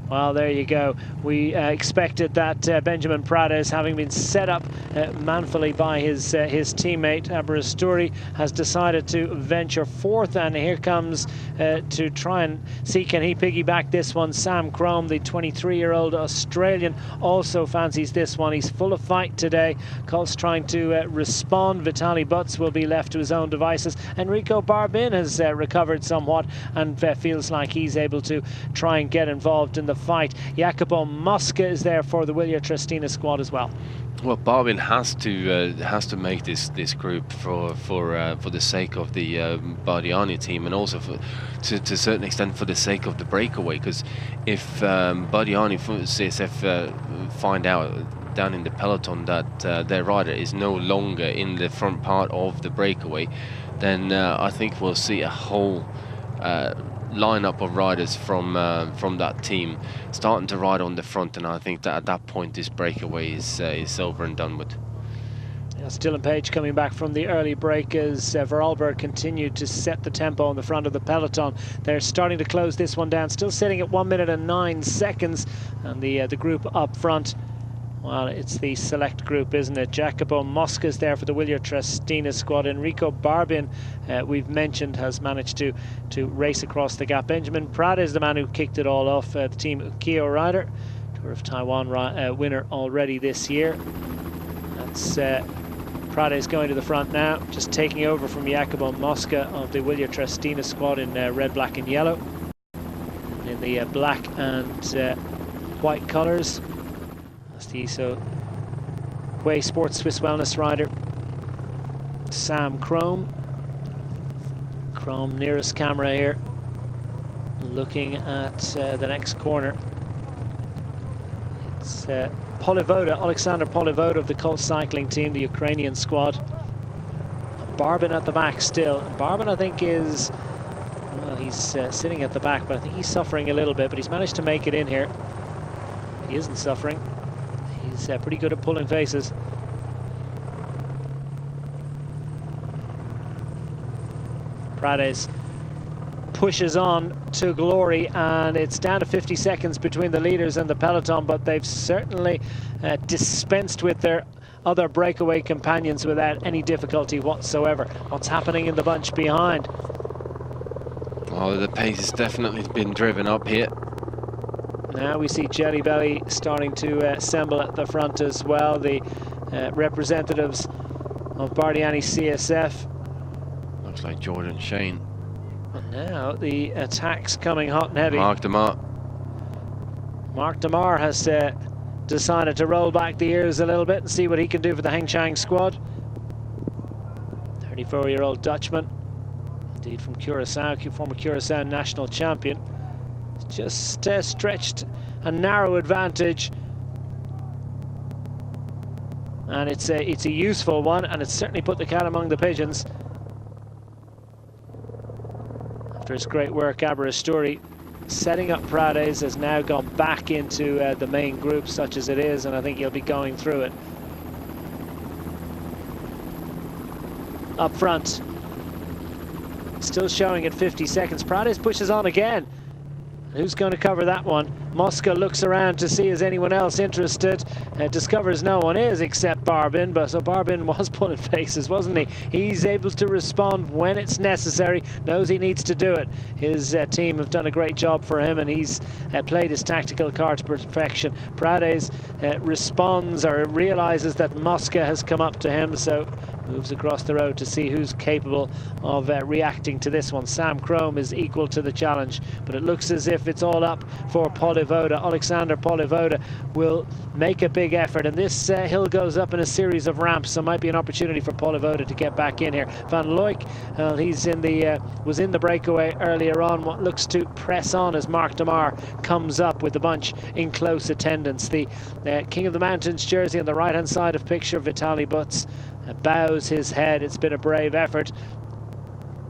Well, there you go. We expected that Benjamin Prades, having been set up manfully by his teammate Aberasturi, has decided to venture forth, and here comes to try and see can he piggyback this one. Sam Crome, the 23-year-old Australian, also fancies this one. He's full of fight today. Colt's trying to respond. Vitaly Butz will be left to his own devices. Enrico Barbin has recovered somewhat and feels like he's able to try and get involved in the fight. Jacopo Mosca is there for the Willier Trestina squad as well. Well, Barbin has to make this group for the sake of the Bardiani team, and also to a certain extent for the sake of the breakaway. Because if Bardiani for CSF find out down in the peloton that their rider is no longer in the front part of the breakaway, then I think we'll see a whole lineup of riders from that team starting to ride on the front, and I think that at that point this breakaway is over and done with. Dylan Page coming back from the early break as Vorarlberg continued to set the tempo on the front of the peloton. They're starting to close this one down, still sitting at 1 minute and 9 seconds, and the group up front Well, it's the select group, isn't it? Jacopo Mosca's there for the Willier Trestina squad. Enrico Barbin, we've mentioned, has managed to race across the gap. Benjamin Prada is the man who kicked it all off. The team Ukio rider, Tour of Taiwan winner already this year. That's Prada is going to the front now, just taking over from Jacopo Mosca of the Willier Trestina squad in red, black and yellow. In the black and white colours. That's the Way Sports Swiss Wellness rider, Sam Crome. Crome nearest camera here, looking at the next corner. It's Polivoda, Alexander Polivoda of the Colt cycling team, the Ukrainian squad. Barbin at the back still. Barbin, I think, is, well, he's sitting at the back, but I think he's suffering a little bit, but he's managed to make it in here. He isn't suffering. He's pretty good at pulling faces. Prades pushes on to glory, and it's down to 50 seconds between the leaders and the peloton, but they've certainly dispensed with their other breakaway companions without any difficulty whatsoever. What's happening in the bunch behind? Oh, the pace has definitely been driven up here. Now we see Jelly Belly starting to assemble at the front as well. The representatives of Bardiani CSF. Looks like Jordan Shane. And now the attack's coming hot and heavy. Mark Demar. Mark Demar has decided to roll back the ears a little bit and see what he can do for the Hengchang squad. 34-year-old Dutchman, indeed from Curacao, former Curacao national champion. Just stretched a narrow advantage, and it's a useful one, and it's certainly put the cat among the pigeons. After his great work, Aberysturi setting up Prades has now gone back into the main group, such as it is, and I think he'll be going through it. Up front, still showing at 50 seconds. Prades pushes on again. Who's going to cover that one? Mosca looks around to see is anyone else interested, discovers no one is except Barbin, but so Barbin was pulling faces, wasn't he? He's able to respond when it's necessary, knows he needs to do it. His team have done a great job for him, and he's played his tactical card to perfection. Prades responds or realizes that Mosca has come up to him, so moves across the road to see who's capable of reacting to this one. Sam Crome is equal to the challenge, but it looks as if it's all up for Polivoda. Alexander Polivoda will make a big effort, and this hill goes up in a series of ramps, so might be an opportunity for Polivoda to get back in here. Van Looyk, he's in the was in the breakaway earlier on. What looks to press on as Mark Demar comes up with the bunch in close attendance. The King of the Mountains jersey on the right hand side of picture, Vitaly Butz, bows his head. It's been a brave effort,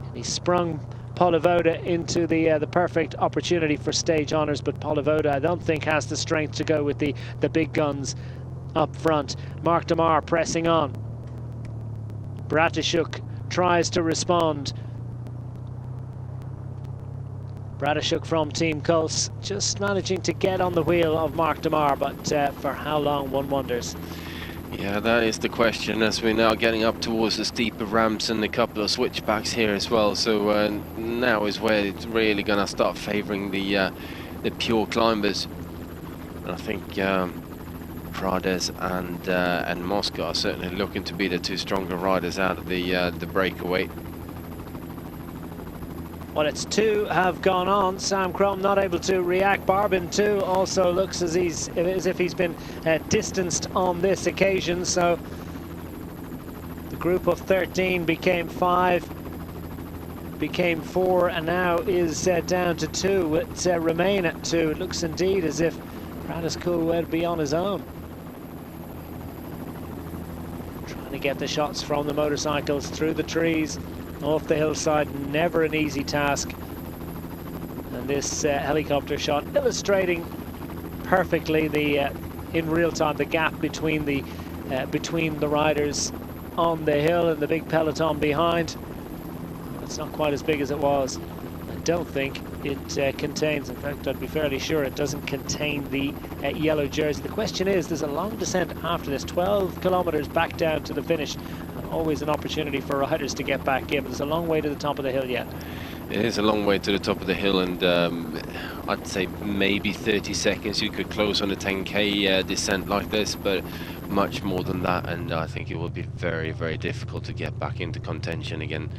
and he sprung Polivoda into the perfect opportunity for stage honours, but Polivoda I don't think has the strength to go with the big guns up front. Mark Demar pressing on. Bratashuk tries to respond. Bratashuk from Team Kuls just managing to get on the wheel of Mark Demar, but for how long, one wonders. Yeah, that is the question, as we're now getting up towards the steeper ramps and a couple of switchbacks here as well. So now is where it's really going to start favouring the pure climbers. And I think Prades and Mosca are certainly looking to be the two stronger riders out of the breakaway. Well, it's two have gone on. Sam Crome not able to react. Barbin too also looks as if he's been distanced on this occasion. So the group of 13 became 5, became 4, and now is down to 2. It's remain at 2. It looks indeed as if Prades will be on his own. Trying to get the shots from the motorcycles through the trees, off the hillside, never an easy task. And this helicopter shot illustrating perfectly the in real time the gap between the riders on the hill and the big peloton behind. It's not quite as big as it was. I don't think it contains. In fact, I'd be fairly sure it doesn't contain the yellow jersey. The question is, there's a long descent after this, 12 kilometres back down to the finish. Always an opportunity for riders to get back in, but there's a long way to the top of the hill yet. It is a long way to the top of the hill, and I'd say maybe 30 seconds you could close on a 10k descent like this, but much more than that, and I think it will be very, very difficult to get back into contention again.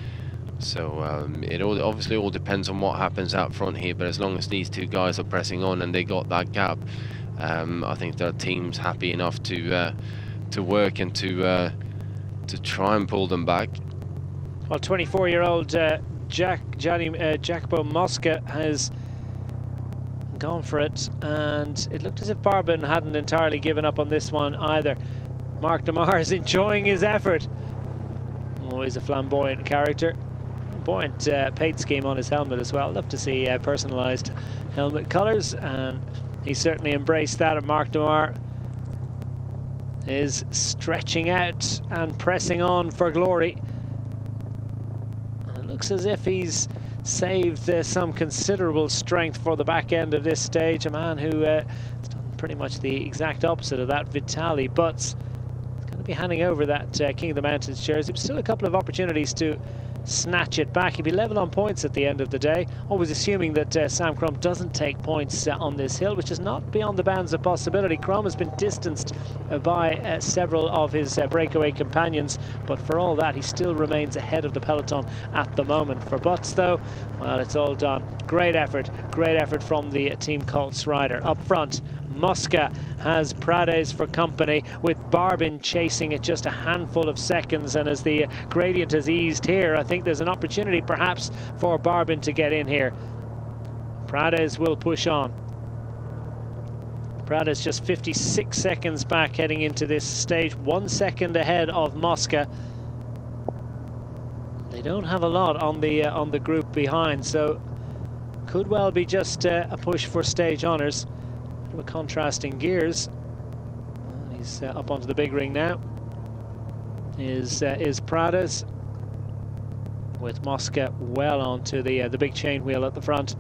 So it obviously all depends on what happens out front here, but as long as these two guys are pressing on and they got that gap, I think their team's happy enough to work and to try and pull them back. Well, 24-year-old Jacopo Mosca has gone for it, and it looked as if Barbin hadn't entirely given up on this one either. Mark Demar is enjoying his effort. Always a flamboyant character. Flamboyant paint scheme on his helmet as well. Love to see personalised helmet colours, and he certainly embraced that. And Mark Demar is stretching out and pressing on for glory. And it looks as if he's saved some considerable strength for the back end of this stage. A man who has done pretty much the exact opposite of that, Vitaly Butts. He's going to be handing over that King of the Mountains jersey. Still a couple of opportunities to snatch it back. He'd be level on points at the end of the day, always assuming that Sam Crumb doesn't take points on this hill, which is not beyond the bounds of possibility. Crumb has been distanced by several of his breakaway companions, but for all that he still remains ahead of the peloton at the moment. For Butts though, well, it's all done. Great effort from the Team Colts rider. Up front, Mosca has Prades for company, with Barbin chasing at just a handful of seconds, and as the gradient has eased here, I think there's an opportunity perhaps for Barbin to get in here. Prades will push on. Prades just 56 seconds back heading into this stage, 1 second ahead of Mosca. They don't have a lot on the group behind, so could well be just a push for stage honours. With contrasting gears. He's up onto the big ring now. Is Prades, with Mosca well onto the big chain wheel at the front.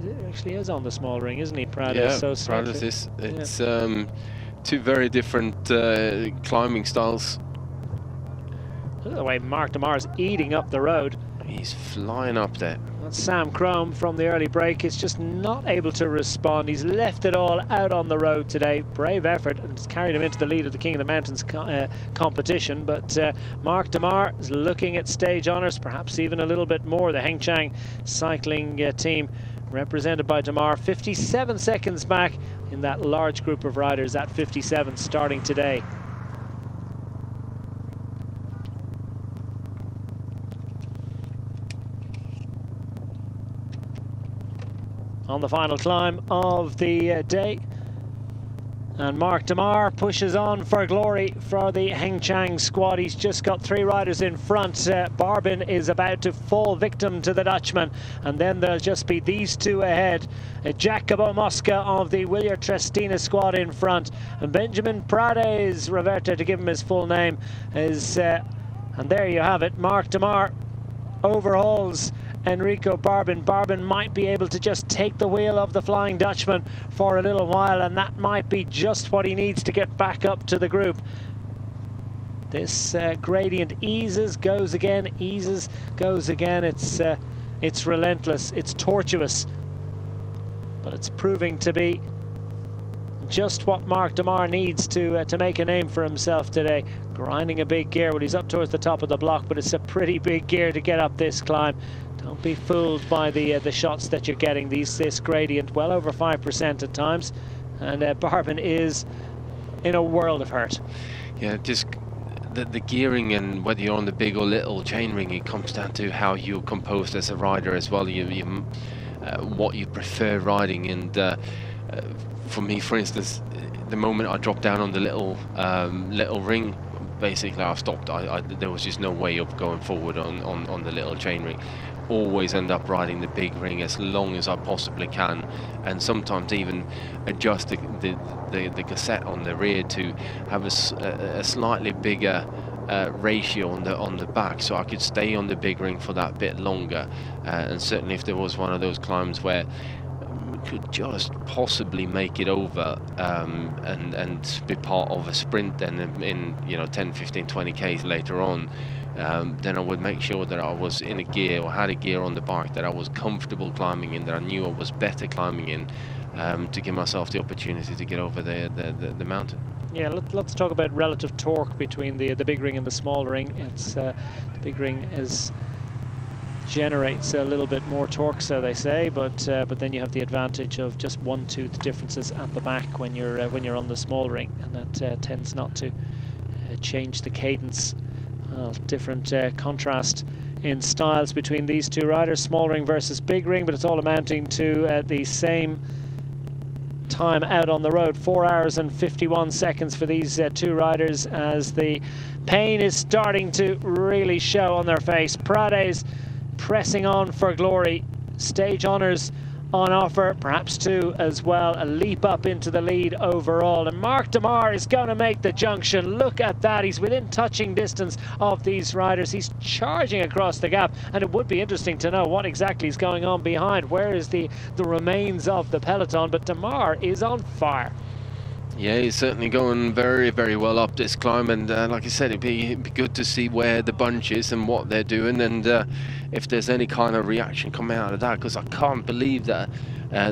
He actually is on the small ring, isn't he, Prades? Yeah, so Prades is. It's two very different climbing styles. Look at the way Mark Demar is eating up the road. He's flying up there. That's Sam Crumb from the early break. Is just not able to respond. He's left it all out on the road today. Brave effort, and it's carried him into the lead of the King of the Mountains competition. But Mark Demar is looking at stage honours, perhaps even a little bit more. The Hengchang cycling team, represented by Demar, 57 seconds back in that large group of riders at 57 starting today. On the final climb of the day, and Mark Demar pushes on for glory for the Hengchang squad. He's just got 3 riders in front. Barbin is about to fall victim to the Dutchman, and then there'll just be these two ahead. Jacopo Mosca of the Willier Trestina squad in front, and Benjamin Prades, Roberto to give him his full name, is and there you have it. Mark Demar overhauls Enrico Barbin. Barbin might be able to just take the wheel of the Flying Dutchman for a little while, and that might be just what he needs to get back up to the group. This gradient eases, goes again, eases, goes again. It's relentless, it's tortuous, but it's proving to be just what Mark Demar needs to make a name for himself today. Grinding a big gear when he's up towards the top of the block, but it's a pretty big gear to get up this climb. Don't be fooled by the shots that you're getting. This gradient, well over 5% at times, and Barbin is in a world of hurt. Yeah, just the gearing, and whether you're on the big or little chainring, it comes down to how you're composed as a rider as well. What you prefer riding, and for me, for instance, the moment I dropped down on the little ring, basically I stopped. There was just no way of going forward on the little chainring. Always end up riding the big ring as long as I possibly can, and sometimes even adjust the cassette on the rear to have a slightly bigger ratio on the back, so I could stay on the big ring for that bit longer. And certainly if there was one of those climbs where we could just possibly make it over and be part of a sprint then in 10, 15, 20 Ks later on, then I would make sure that I was in a gear or had a gear on the bike that I was comfortable climbing in, that I knew I was better climbing in, to give myself the opportunity to get over the mountain. Yeah, let's talk about relative torque between the big ring and the small ring. It's the big ring generates a little bit more torque, so they say, but then you have the advantage of just 1 tooth differences at the back when you're on the small ring, and that tends not to change the cadence. Different contrast in styles between these two riders, small ring versus big ring, but it's all amounting to the same time out on the road, 4 hours and 51 seconds for these two riders, as the pain is starting to really show on their face. Prades pressing on for glory, stage honours on offer, perhaps two as well, a leap up into the lead overall, and Mark de Maar is going to make the junction. Look at that, he's within touching distance of these riders, he's charging across the gap, and it would be interesting to know what exactly is going on behind. Where is the remains of the peloton? But de Maar is on fire. Yeah, he's certainly going very, very well up this climb, and like I said, it'd be good to see where the bunch is and what they're doing, and if there's any kind of reaction coming out of that, because I can't believe that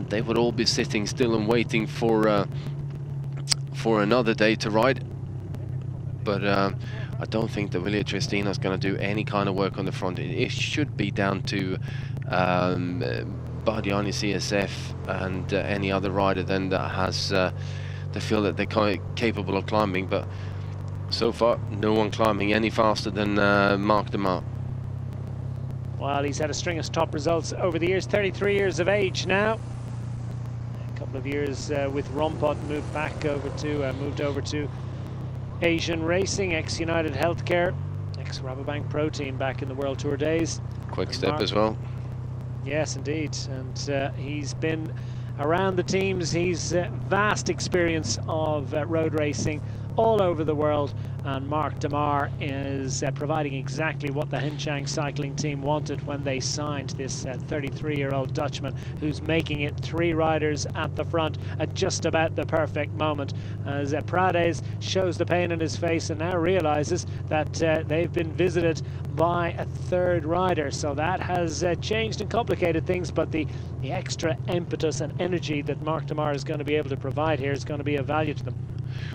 they would all be sitting still and waiting for another day to ride. But I don't think that Willia Tristina's going to do any kind of work on the front. It should be down to Bardiani CSF and any other rider then that has they feel that they're capable of climbing, but so far no one climbing any faster than Mark de Maar. Well, he's had a string of top results over the years, 33 years of age now. A couple of years with Rompot, moved over to Asian Racing, ex-United Healthcare, ex-Rabobank Pro Team back in the World Tour days. Quick Step as well. Yes, indeed, and he's been around the teams. He's vast experience of road racing all over the world, and Mark de Maar is providing exactly what the Hengchang cycling team wanted when they signed this 33-year-old Dutchman, who's making it 3 riders at the front at just about the perfect moment, as Prades shows the pain in his face and now realizes that they've been visited by a 3rd rider, so that has changed and complicated things, but the extra impetus and energy that Mark de Maar is going to be able to provide here is going to be of value to them.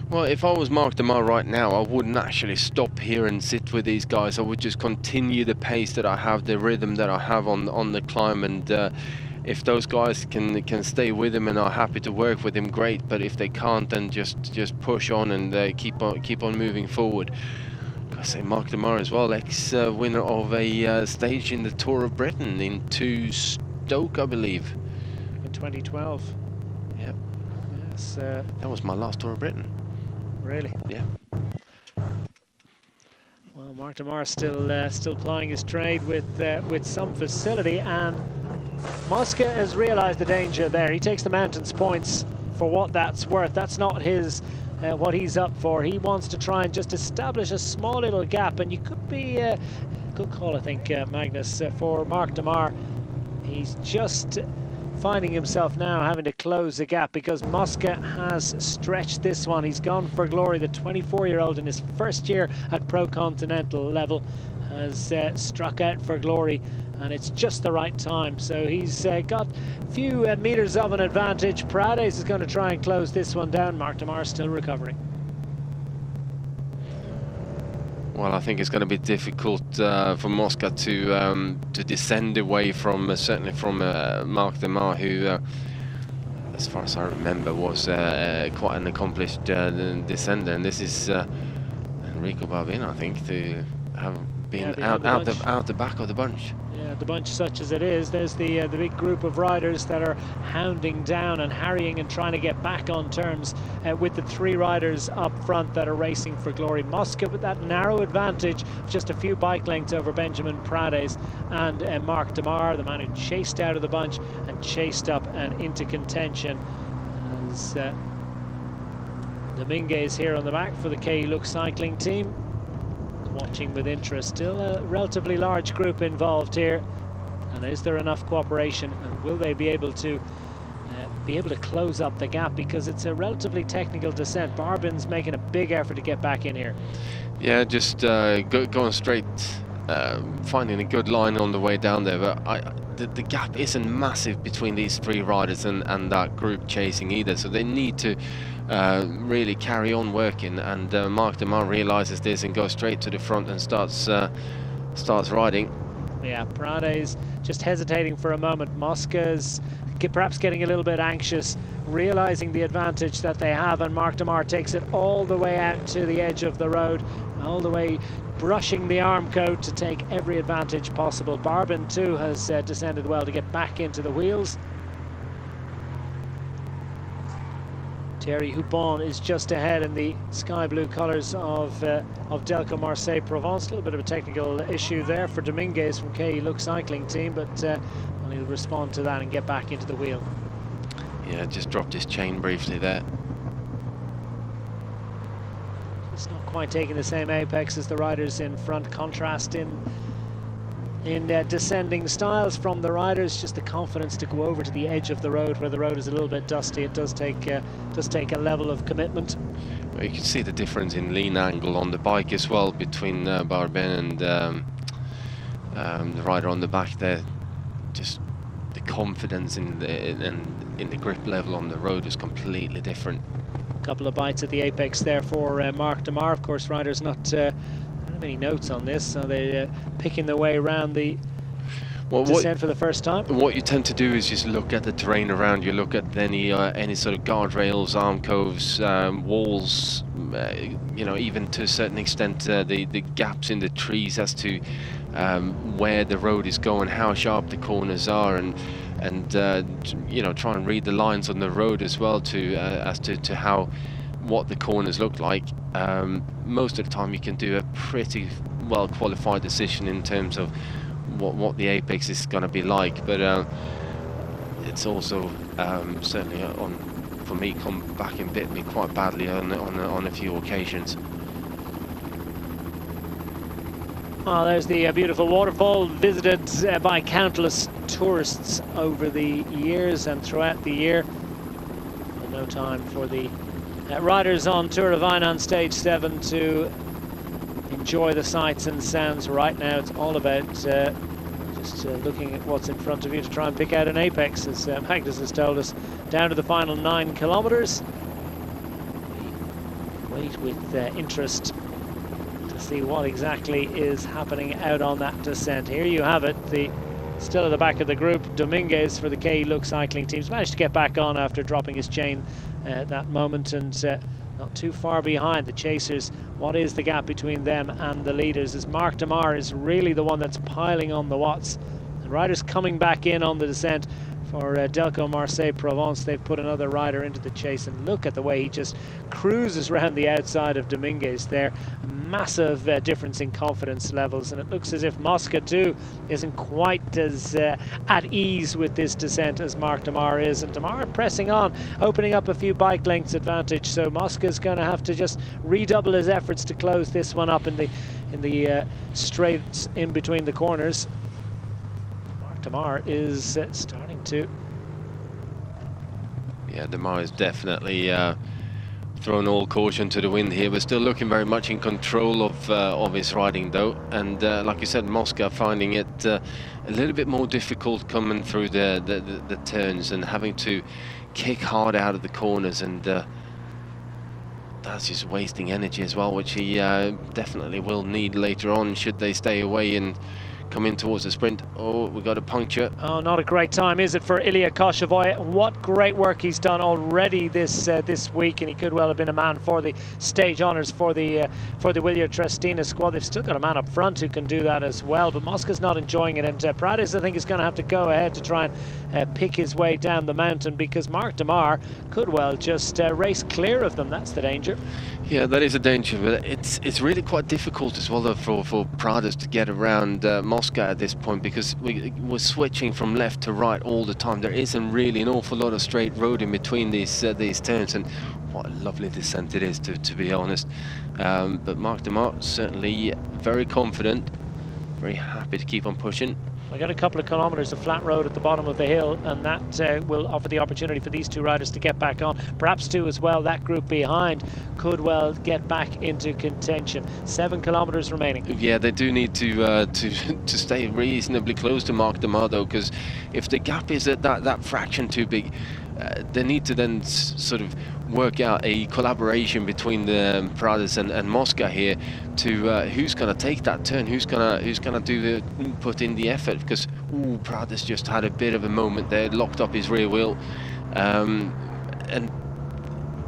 Well, if I was Mark de Maar right now, I wouldn't actually stop here and sit with these guys. I would just continue the pace that I have, the rhythm that I have on the climb, and if those guys can stay with him and are happy to work with him, great. But if they can't, then just push on and keep on moving forward. I say Mark de Maar as well, ex-winner of a stage in the Tour of Britain into Stoke, I believe, in 2012. Yeah. Yes. That was my last Tour of Britain. Really? Yeah. Well, Mark de Maar still plying his trade with some facility, and Mosca has realised the danger there. He takes the mountains points for what that's worth. That's not his what he's up for. He wants to try and just establish a small little gap, and you could be good call, I think, Magnus, for Mark de Maar. He's just finding himself now having to close the gap because Mosca has stretched this one. He's gone for glory. The 24-year-old in his first year at Pro Continental level has struck out for glory, and it's just the right time. So he's got a few meters of an advantage. Prades is going to try and close this one down. Mark de Maar still recovering. Well, I think it's going to be difficult for Mosca to descend away from, certainly from Mark de Maar, who, as far as I remember, was quite an accomplished descender. And this is Enrico Barbin, I think, to have been out the back of the bunch. Yeah, the bunch such as it is. There's the big group of riders that are hounding down and harrying and trying to get back on terms with the 3 riders up front that are racing for glory. Mosca with that narrow advantage, just a few bike lengths over Benjamin Prades and Mark de Maar, the man who chased out of the bunch and chased up and into contention. As Dominguez here on the back for the K Look cycling team. watching with interest. Still a relatively large group involved here. And is there enough cooperation, and will they be able to close up the gap, because it's a relatively technical descent. Barbin's making a big effort to get back in here. Yeah, just going straight, finding a good line on the way down there, but the gap isn't massive between these three riders and that group chasing either, so they need to really carry on working, and Mark de Mar realizes this and goes straight to the front and starts riding. Yeah, Paredes just hesitating for a moment. Mosca's perhaps getting a little bit anxious, realizing the advantage that they have, and Mark de Mar takes it all the way out to the edge of the road, all the way brushing the arm coat to take every advantage possible. Barbin too has descended well to get back into the wheels. Thierry Hupon is just ahead in the sky blue colours of Delco Marseille Provence. A little bit of a technical issue there for Dominguez from KE Look Cycling Team, but he'll respond to that and get back into the wheel. Yeah, just dropped his chain briefly there. It's not quite taking the same apex as the riders in front. Contrast in descending styles from the riders, just the confidence to go over to the edge of the road where the road is a little bit dusty. It does take a level of commitment. Well, you can see the difference in lean angle on the bike as well between Barbin and the rider on the back there. Just the confidence in the grip level on the road is completely different. A couple of bites at the apex there for Mark de Mar. Of course, riders not don't have any notes on this, so they're picking their way around the descent for the first time. What you tend to do is just look at the terrain around you, look at any sort of guardrails, arm coves, walls, you know, even to a certain extent the gaps in the trees as to where the road is going, how sharp the corners are, and you know, try and read the lines on the road as well as to how what the corners look like. Most of the time you can do a pretty well qualified decision in terms of what the apex is going to be like, but it's also certainly for me come back and bit me quite badly on a few occasions. Well, there's the beautiful waterfall, visited by countless tourists over the years and throughout the year. But no time for the riders on Tour of Hainan Stage 7 to enjoy the sights and sounds right now. It's all about just looking at what's in front of you to try and pick out an apex, as Magnus has told us, down to the final 9 kilometers. We wait with interest to see what exactly is happening out on that descent. Here you have it, still at the back of the group, Dominguez for the KE Look Cycling Team. He's managed to get back on after dropping his chain at that moment, and not too far behind the chasers. What is the gap between them and the leaders? As Mark de Mar is really the one that's piling on the watts. The riders coming back in on the descent for Delco Marseille Provence. They've put another rider into the chase, and look at the way he just cruises around the outside of Dominguez there. Massive difference in confidence levels, and it looks as if Mosca too isn't quite as at ease with this descent as Mark de Mar is, and de Mar pressing on, opening up a few bike lengths advantage, so Mosca's going to have to just redouble his efforts to close this one up in the straights in between the corners. Mark de Mar is starting to... Yeah, de Mar is definitely thrown all caution to the wind here, but still looking very much in control of his riding though, and like you said, Mosca finding it a little bit more difficult coming through the turns and having to kick hard out of the corners, and that's just wasting energy as well, which he definitely will need later on should they stay away and come in towards the sprint. Oh, we got a puncture. Oh, not a great time, is it, for Ilya Koshevoy? What great work he's done already this week, and he could well have been a man for the stage honours for the Willier Trestina squad. They've still got a man up front who can do that as well, but Mosca's not enjoying it, and Paredes, I think, is going to have to go ahead to try and pick his way down the mountain, because Mark de Mar could well just race clear of them. That's the danger. Yeah, that is a danger, but it's really quite difficult as well though, for Pradas to get around Moscow at this point, because we're switching from left to right all the time. There isn't really an awful lot of straight road in between these turns, and what a lovely descent it is, to be honest. But Marc Demar certainly very confident, very happy to keep on pushing. I got a couple of kilometres of flat road at the bottom of the hill, and that will offer the opportunity for these two riders to get back on. Perhaps two as well. That group behind could well get back into contention. 7 kilometres remaining. Yeah, they do need to stay reasonably close to Marc Demar though, because if the gap is at that fraction too big, they need to then sort of work out a collaboration between the Pradas and Moscow here to who's going to take that turn, who's gonna put in the effort, because Pradas just had a bit of a moment there, locked up his rear wheel, and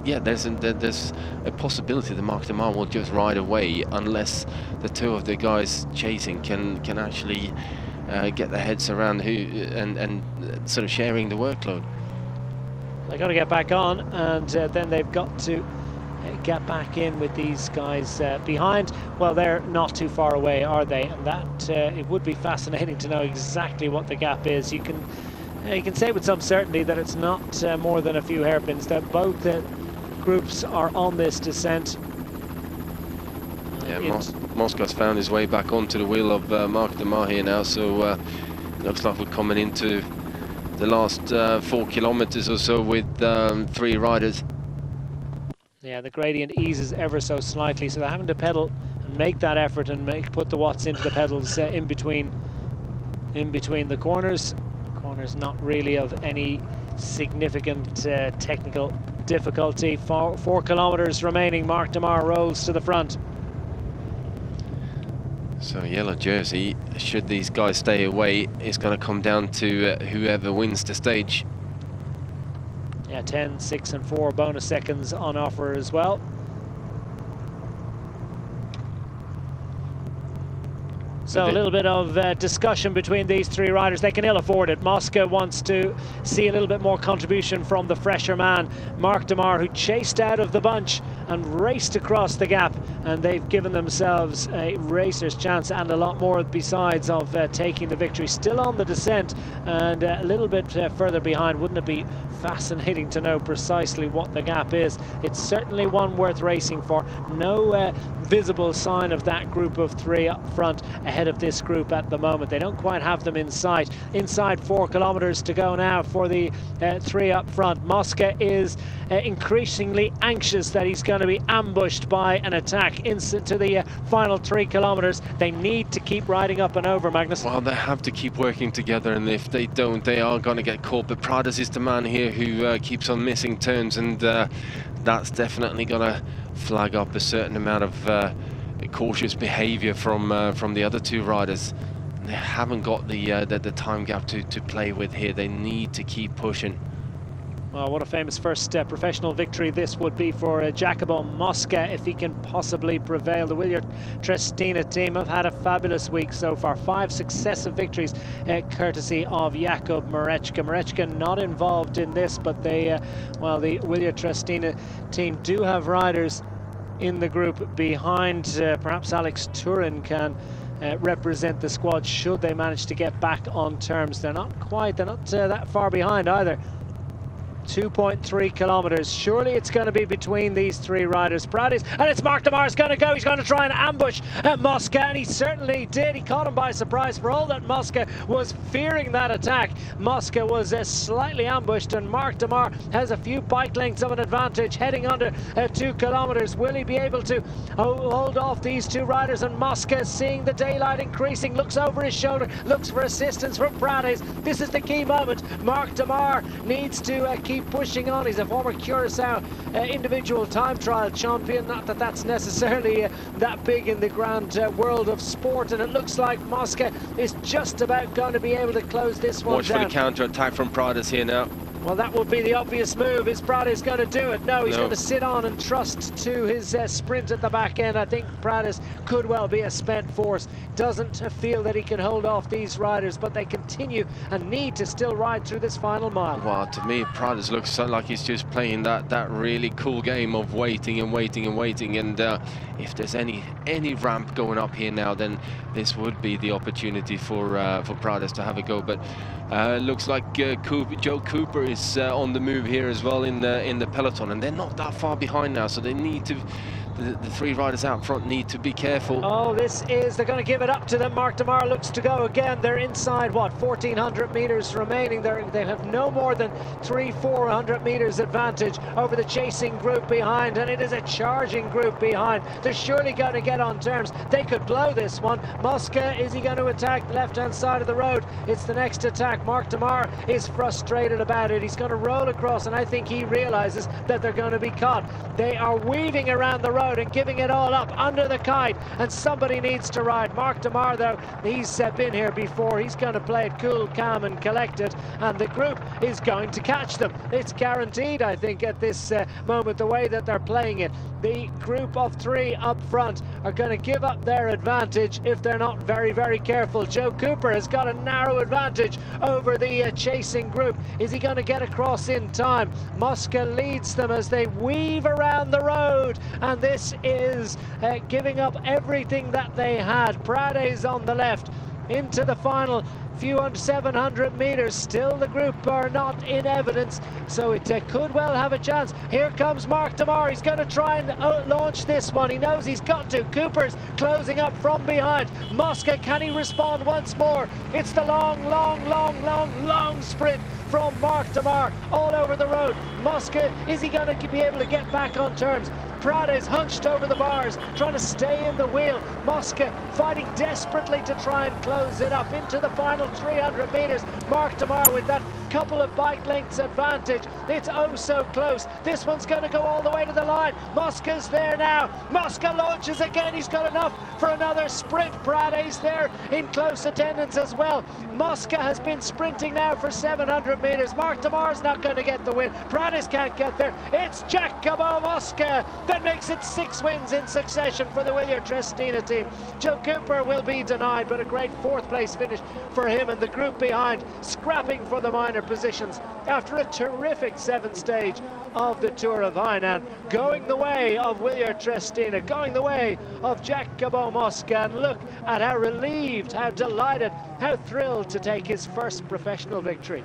yeah, there's a possibility that Marc Demar will just ride away unless the two of the guys chasing can actually get their heads around who and sort of sharing the workload. They got to get back on, and then they've got to get back in with these guys behind. Well, they're not too far away, are they? And that it would be fascinating to know exactly what the gap is. You can say with some certainty that it's not more than a few hairpins, that both groups are on this descent. Yeah, Moscow's found his way back onto the wheel of Marc Demar here now, so looks like we're coming into the last 4 kilometers or so with 3 riders. Yeah, the gradient eases ever so slightly, so they're having to pedal and make that effort and put the watts into the pedals in between the corners. Corners not really of any significant technical difficulty. 4 kilometers remaining. Marc Demar rolls to the front. So yellow jersey, should these guys stay away, it's going to come down to whoever wins the stage. Yeah, 10, 6 and 4 bonus seconds on offer as well. So a little bit of discussion between these 3 riders. They can ill afford it. Moscow wants to see a little bit more contribution from the fresher man, Marc Demar, who chased out of the bunch and raced across the gap, and they've given themselves a racer's chance and a lot more besides of taking the victory. Still on the descent and a little bit further behind. Wouldn't it be fascinating to know precisely what the gap is? It's certainly one worth racing for. No visible sign of that group of 3 up front ahead of this group at the moment. They don't quite have them in sight. Inside 4 kilometers to go now for the 3 up front. Mosca is increasingly anxious that he's going to be ambushed by an attack into the final 3 kilometers. They need to keep riding up and over, Magnus. Well, they have to keep working together, and if they don't, they are going to get caught. But Pradas is the man here who keeps on missing turns, and that's definitely going to flag up a certain amount of cautious behavior from the other 2 riders. They haven't got the time gap to play with here. They need to keep pushing. Well, what a famous first professional victory this would be for Jacopo Mosca if he can possibly prevail. The Willier Trestina team have had a fabulous week so far. 5 successive victories courtesy of Jakub Mareczka. Mareczka not involved in this, but they, well, the Willier Trestina team do have riders in the group behind. Perhaps Alex Turin can represent the squad should they manage to get back on terms. They're not that far behind either. 2.3 kilometers. Surely it's going to be between these 3 riders. Pradas, and it's Marc Demar's going to go. He's going to try and ambush Mosca, and he certainly did. He caught him by surprise. For all that Mosca was fearing that attack, Mosca was slightly ambushed, and Marc Demar has a few bike lengths of an advantage heading under 2 kilometers. Will he be able to hold off these 2 riders? And Mosca, seeing the daylight increasing, looks over his shoulder, looks for assistance from Pradas. This is the key moment. Marc Demar needs to keep pushing on. He's a former Curaçao individual time trial champion. Not that that's necessarily that big in the grand world of sport, and it looks like Mosca is just about going to be able to close this one down. Watch for the counter attack from Pradas here now. Well, that would be the obvious move. Is Prades going to do it? No, he's going to sit on and trust to his sprint at the back end. I think Prades could well be a spent force. Doesn't feel that he can hold off these riders, but they continue and need to still ride through this final mile. Well, to me, Prades looks so like he's just playing that really cool game of waiting and waiting and waiting. And if there's any ramp going up here now, then this would be the opportunity for Prades to have a go. But looks like Joe Cooper is on the move here as well in the peloton, and they're not that far behind now, so they need to. The three riders out front need to be careful. Oh, they're going to give it up to them. Mark Demar looks to go again. They're inside, what, 1,400 meters remaining. They have no more than 300-400 meters advantage over the chasing group behind, and it is a charging group behind. They're surely going to get on terms. They could blow this one. Mosca, is he going to attack the left-hand side of the road? It's the next attack. Mark Demar is frustrated about it. He's going to roll across, and I think he realizes that they're going to be caught. They are weaving around the road and giving it all up under the kite, and somebody needs to ride. Mark Demar, though, he's been here before. He's going to play it cool, calm and collected, and the group is going to catch them. It's guaranteed, I think, at this moment, the way that they're playing it. The group of three up front are going to give up their advantage if they're not very, very careful. Joe Cooper has got a narrow advantage over the chasing group. Is he going to get across in time? Mosca leads them as they weave around the road, and this is giving up everything that they had. Prades on the left into the final few 700 meters. Still the group are not in evidence, so it could well have a chance. Here comes Mark Demar. He's going to try and launch this one. He knows he's got to. Cooper's closing up from behind. Mosca, can he respond once more? It's the long sprint from Mark Demar all over the road. Mosca, is he going to be able to get back on terms? Prades hunched over the bars, trying to stay in the wheel. Mosca fighting desperately to try and close it up into the final 300 meters. Mark Demar with that couple of bike lengths advantage. It's oh so close. This one's going to go all the way to the line. Mosca's there now. Mosca launches again. He's got enough for another sprint. Prades there in close attendance as well. Mosca has been sprinting now for 700 meters. Mark Demar's not going to get the win. Prades can't get there. It's Giacomo Mosca that makes it 6 wins in succession for the Willier Trestina team. Joe Cooper will be denied, but a great 4th place finish for him, and the group behind scrapping for the minor positions after a terrific 7th stage of the Tour of Hainan, going the way of Willier Trestina, going the way of Giacomo Mosca. And look at how relieved, how delighted, how thrilled to take his first professional victory.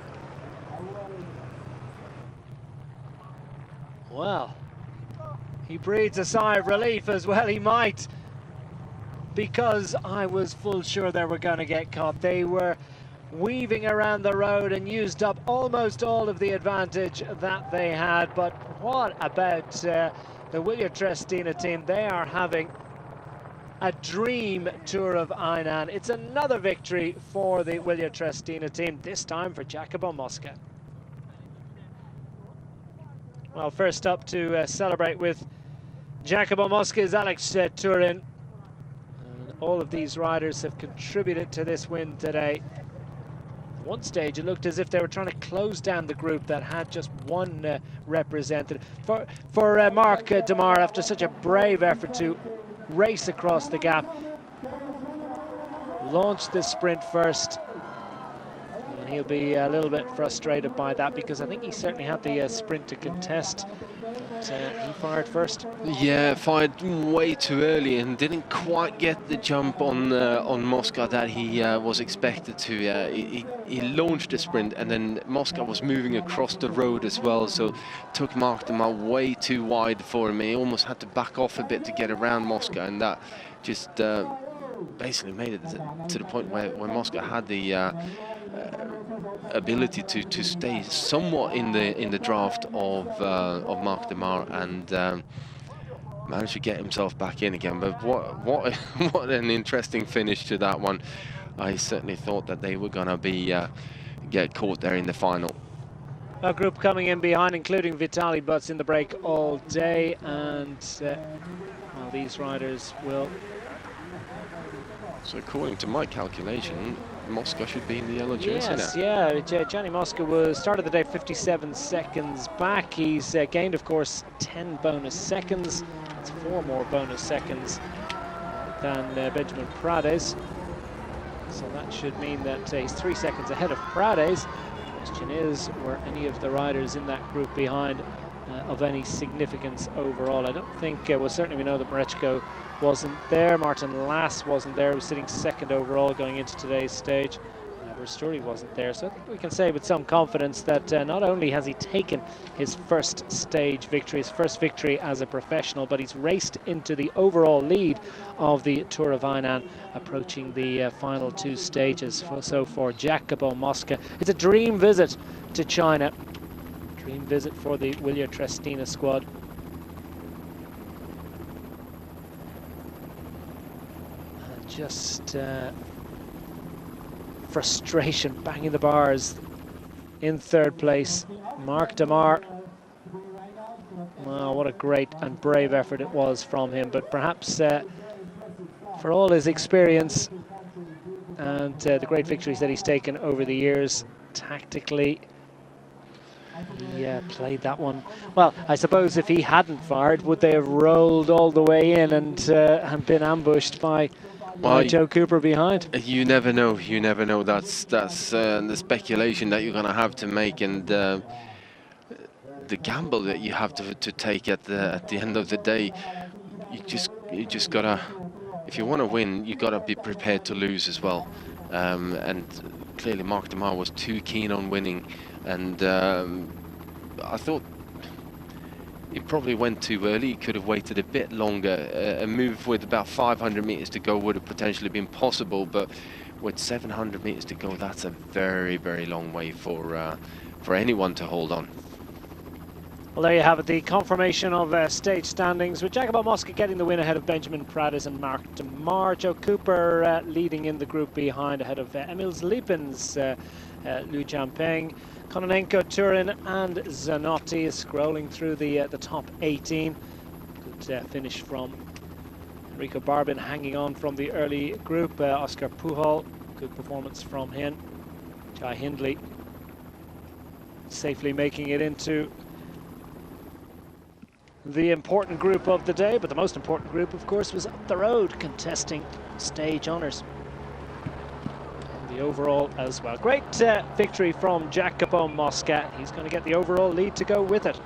Well, he breathes a sigh of relief as well. He might, because I was full sure they were going to get caught. They were weaving around the road and used up almost all of the advantage that they had. But what about the Willier Trestina team? They are having a dream Tour of Hainan. It's another victory for the Willier Trestina team, this time for Giacomo Mosca. Well, first up to celebrate with Giacomo Mosca is Alex Turin. And all of these riders have contributed to this win today. At one stage, it looked as if they were trying to close down the group that had just one representative. For Mark Demar, after such a brave effort to race across the gap, launched the sprint first. And he'll be a little bit frustrated by that, because I think he certainly had the sprint to contest. He fired first. Yeah, fired way too early and didn't quite get the jump on Mosca that he was expected to. He launched the sprint, and then Mosca was moving across the road as well, so took Mark Demar way too wide for him. He almost had to back off a bit to get around Mosca, and that just basically made it to the point where Mosca had the ability to stay somewhat in the draft of Mark Demar, and managed to get himself back in again. But what an interesting finish to that one. I certainly thought that they were gonna be get caught there in the final. A group coming in behind, including Vitaly Butts in the break all day, and well, these riders will So according to my calculation, Mosca should be in the yellow jersey now. Yes, yeah, Gianni Mosca was started the day 57 seconds back. He's gained, of course, 10 bonus seconds. That's 4 more bonus seconds than Benjamin Prades. So that should mean that he's 3 seconds ahead of Prades. The question is, were any of the riders in that group behind of any significance overall? I don't think, well, certainly we know that Marechko wasn't there. Martin Lass wasn't there. He was sitting second overall going into today's stage. Story wasn't there, so I think we can say with some confidence that not only has he taken his first stage victory, his first victory as a professional, but he's raced into the overall lead of the Tour of Hainan, approaching the final 2 stages. So for Jacopo Mosca, it's a dream visit to China, dream visit for the Willia Trestina squad. And just frustration, banging the bars in 3rd place. Mark Demar. Wow, what a great and brave effort it was from him, but perhaps for all his experience and the great victories that he's taken over the years, tactically he played that one well. I suppose if he hadn't fired, would they have rolled all the way in and been ambushed by Joe Cooper behind? You never know. You never know. That's the speculation that you're going to have to make, and the gamble that you have to take at the end of the day. You just gotta, if you want to win, you gotta be prepared to lose as well. And clearly, Mark Demar was too keen on winning, and I thought he probably went too early. He could have waited a bit longer. A move with about 500 meters to go would have potentially been possible, but with 700 meters to go, that's a very, very long way for anyone to hold on. Well, there you have it, the confirmation of stage standings, with Jacopo Mosca getting the win ahead of Benjamin Prades and Mark Demar. Joe Cooper leading in the group behind ahead of Emil Zlipin's Liu Jianpeng. Kononenko, Turin and Zanotti is scrolling through the top 18. Good finish from Enrico Barbin, hanging on from the early group. Oscar Pujol, good performance from him. Jai Hindley safely making it into the important group of the day, but the most important group, of course, was up the road contesting stage honours. The overall as well. Great victory from Jacopo Mosca. He's going to get the overall lead to go with it.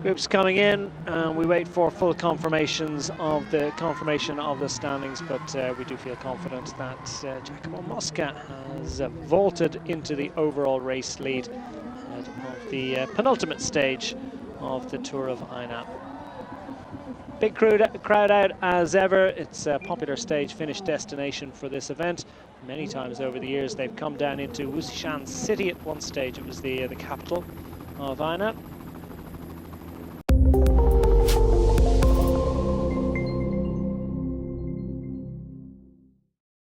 Groups coming in, and we wait for full confirmation of the standings, but we do feel confident that Jacopo Mosca has vaulted into the overall race lead ahead of the penultimate stage of the Tour of Hainan. Big crowd out as ever. It's a popular stage finish destination for this event. Many times over the years they've come down into Wusishan City at one stage. It was the capital of Hainan.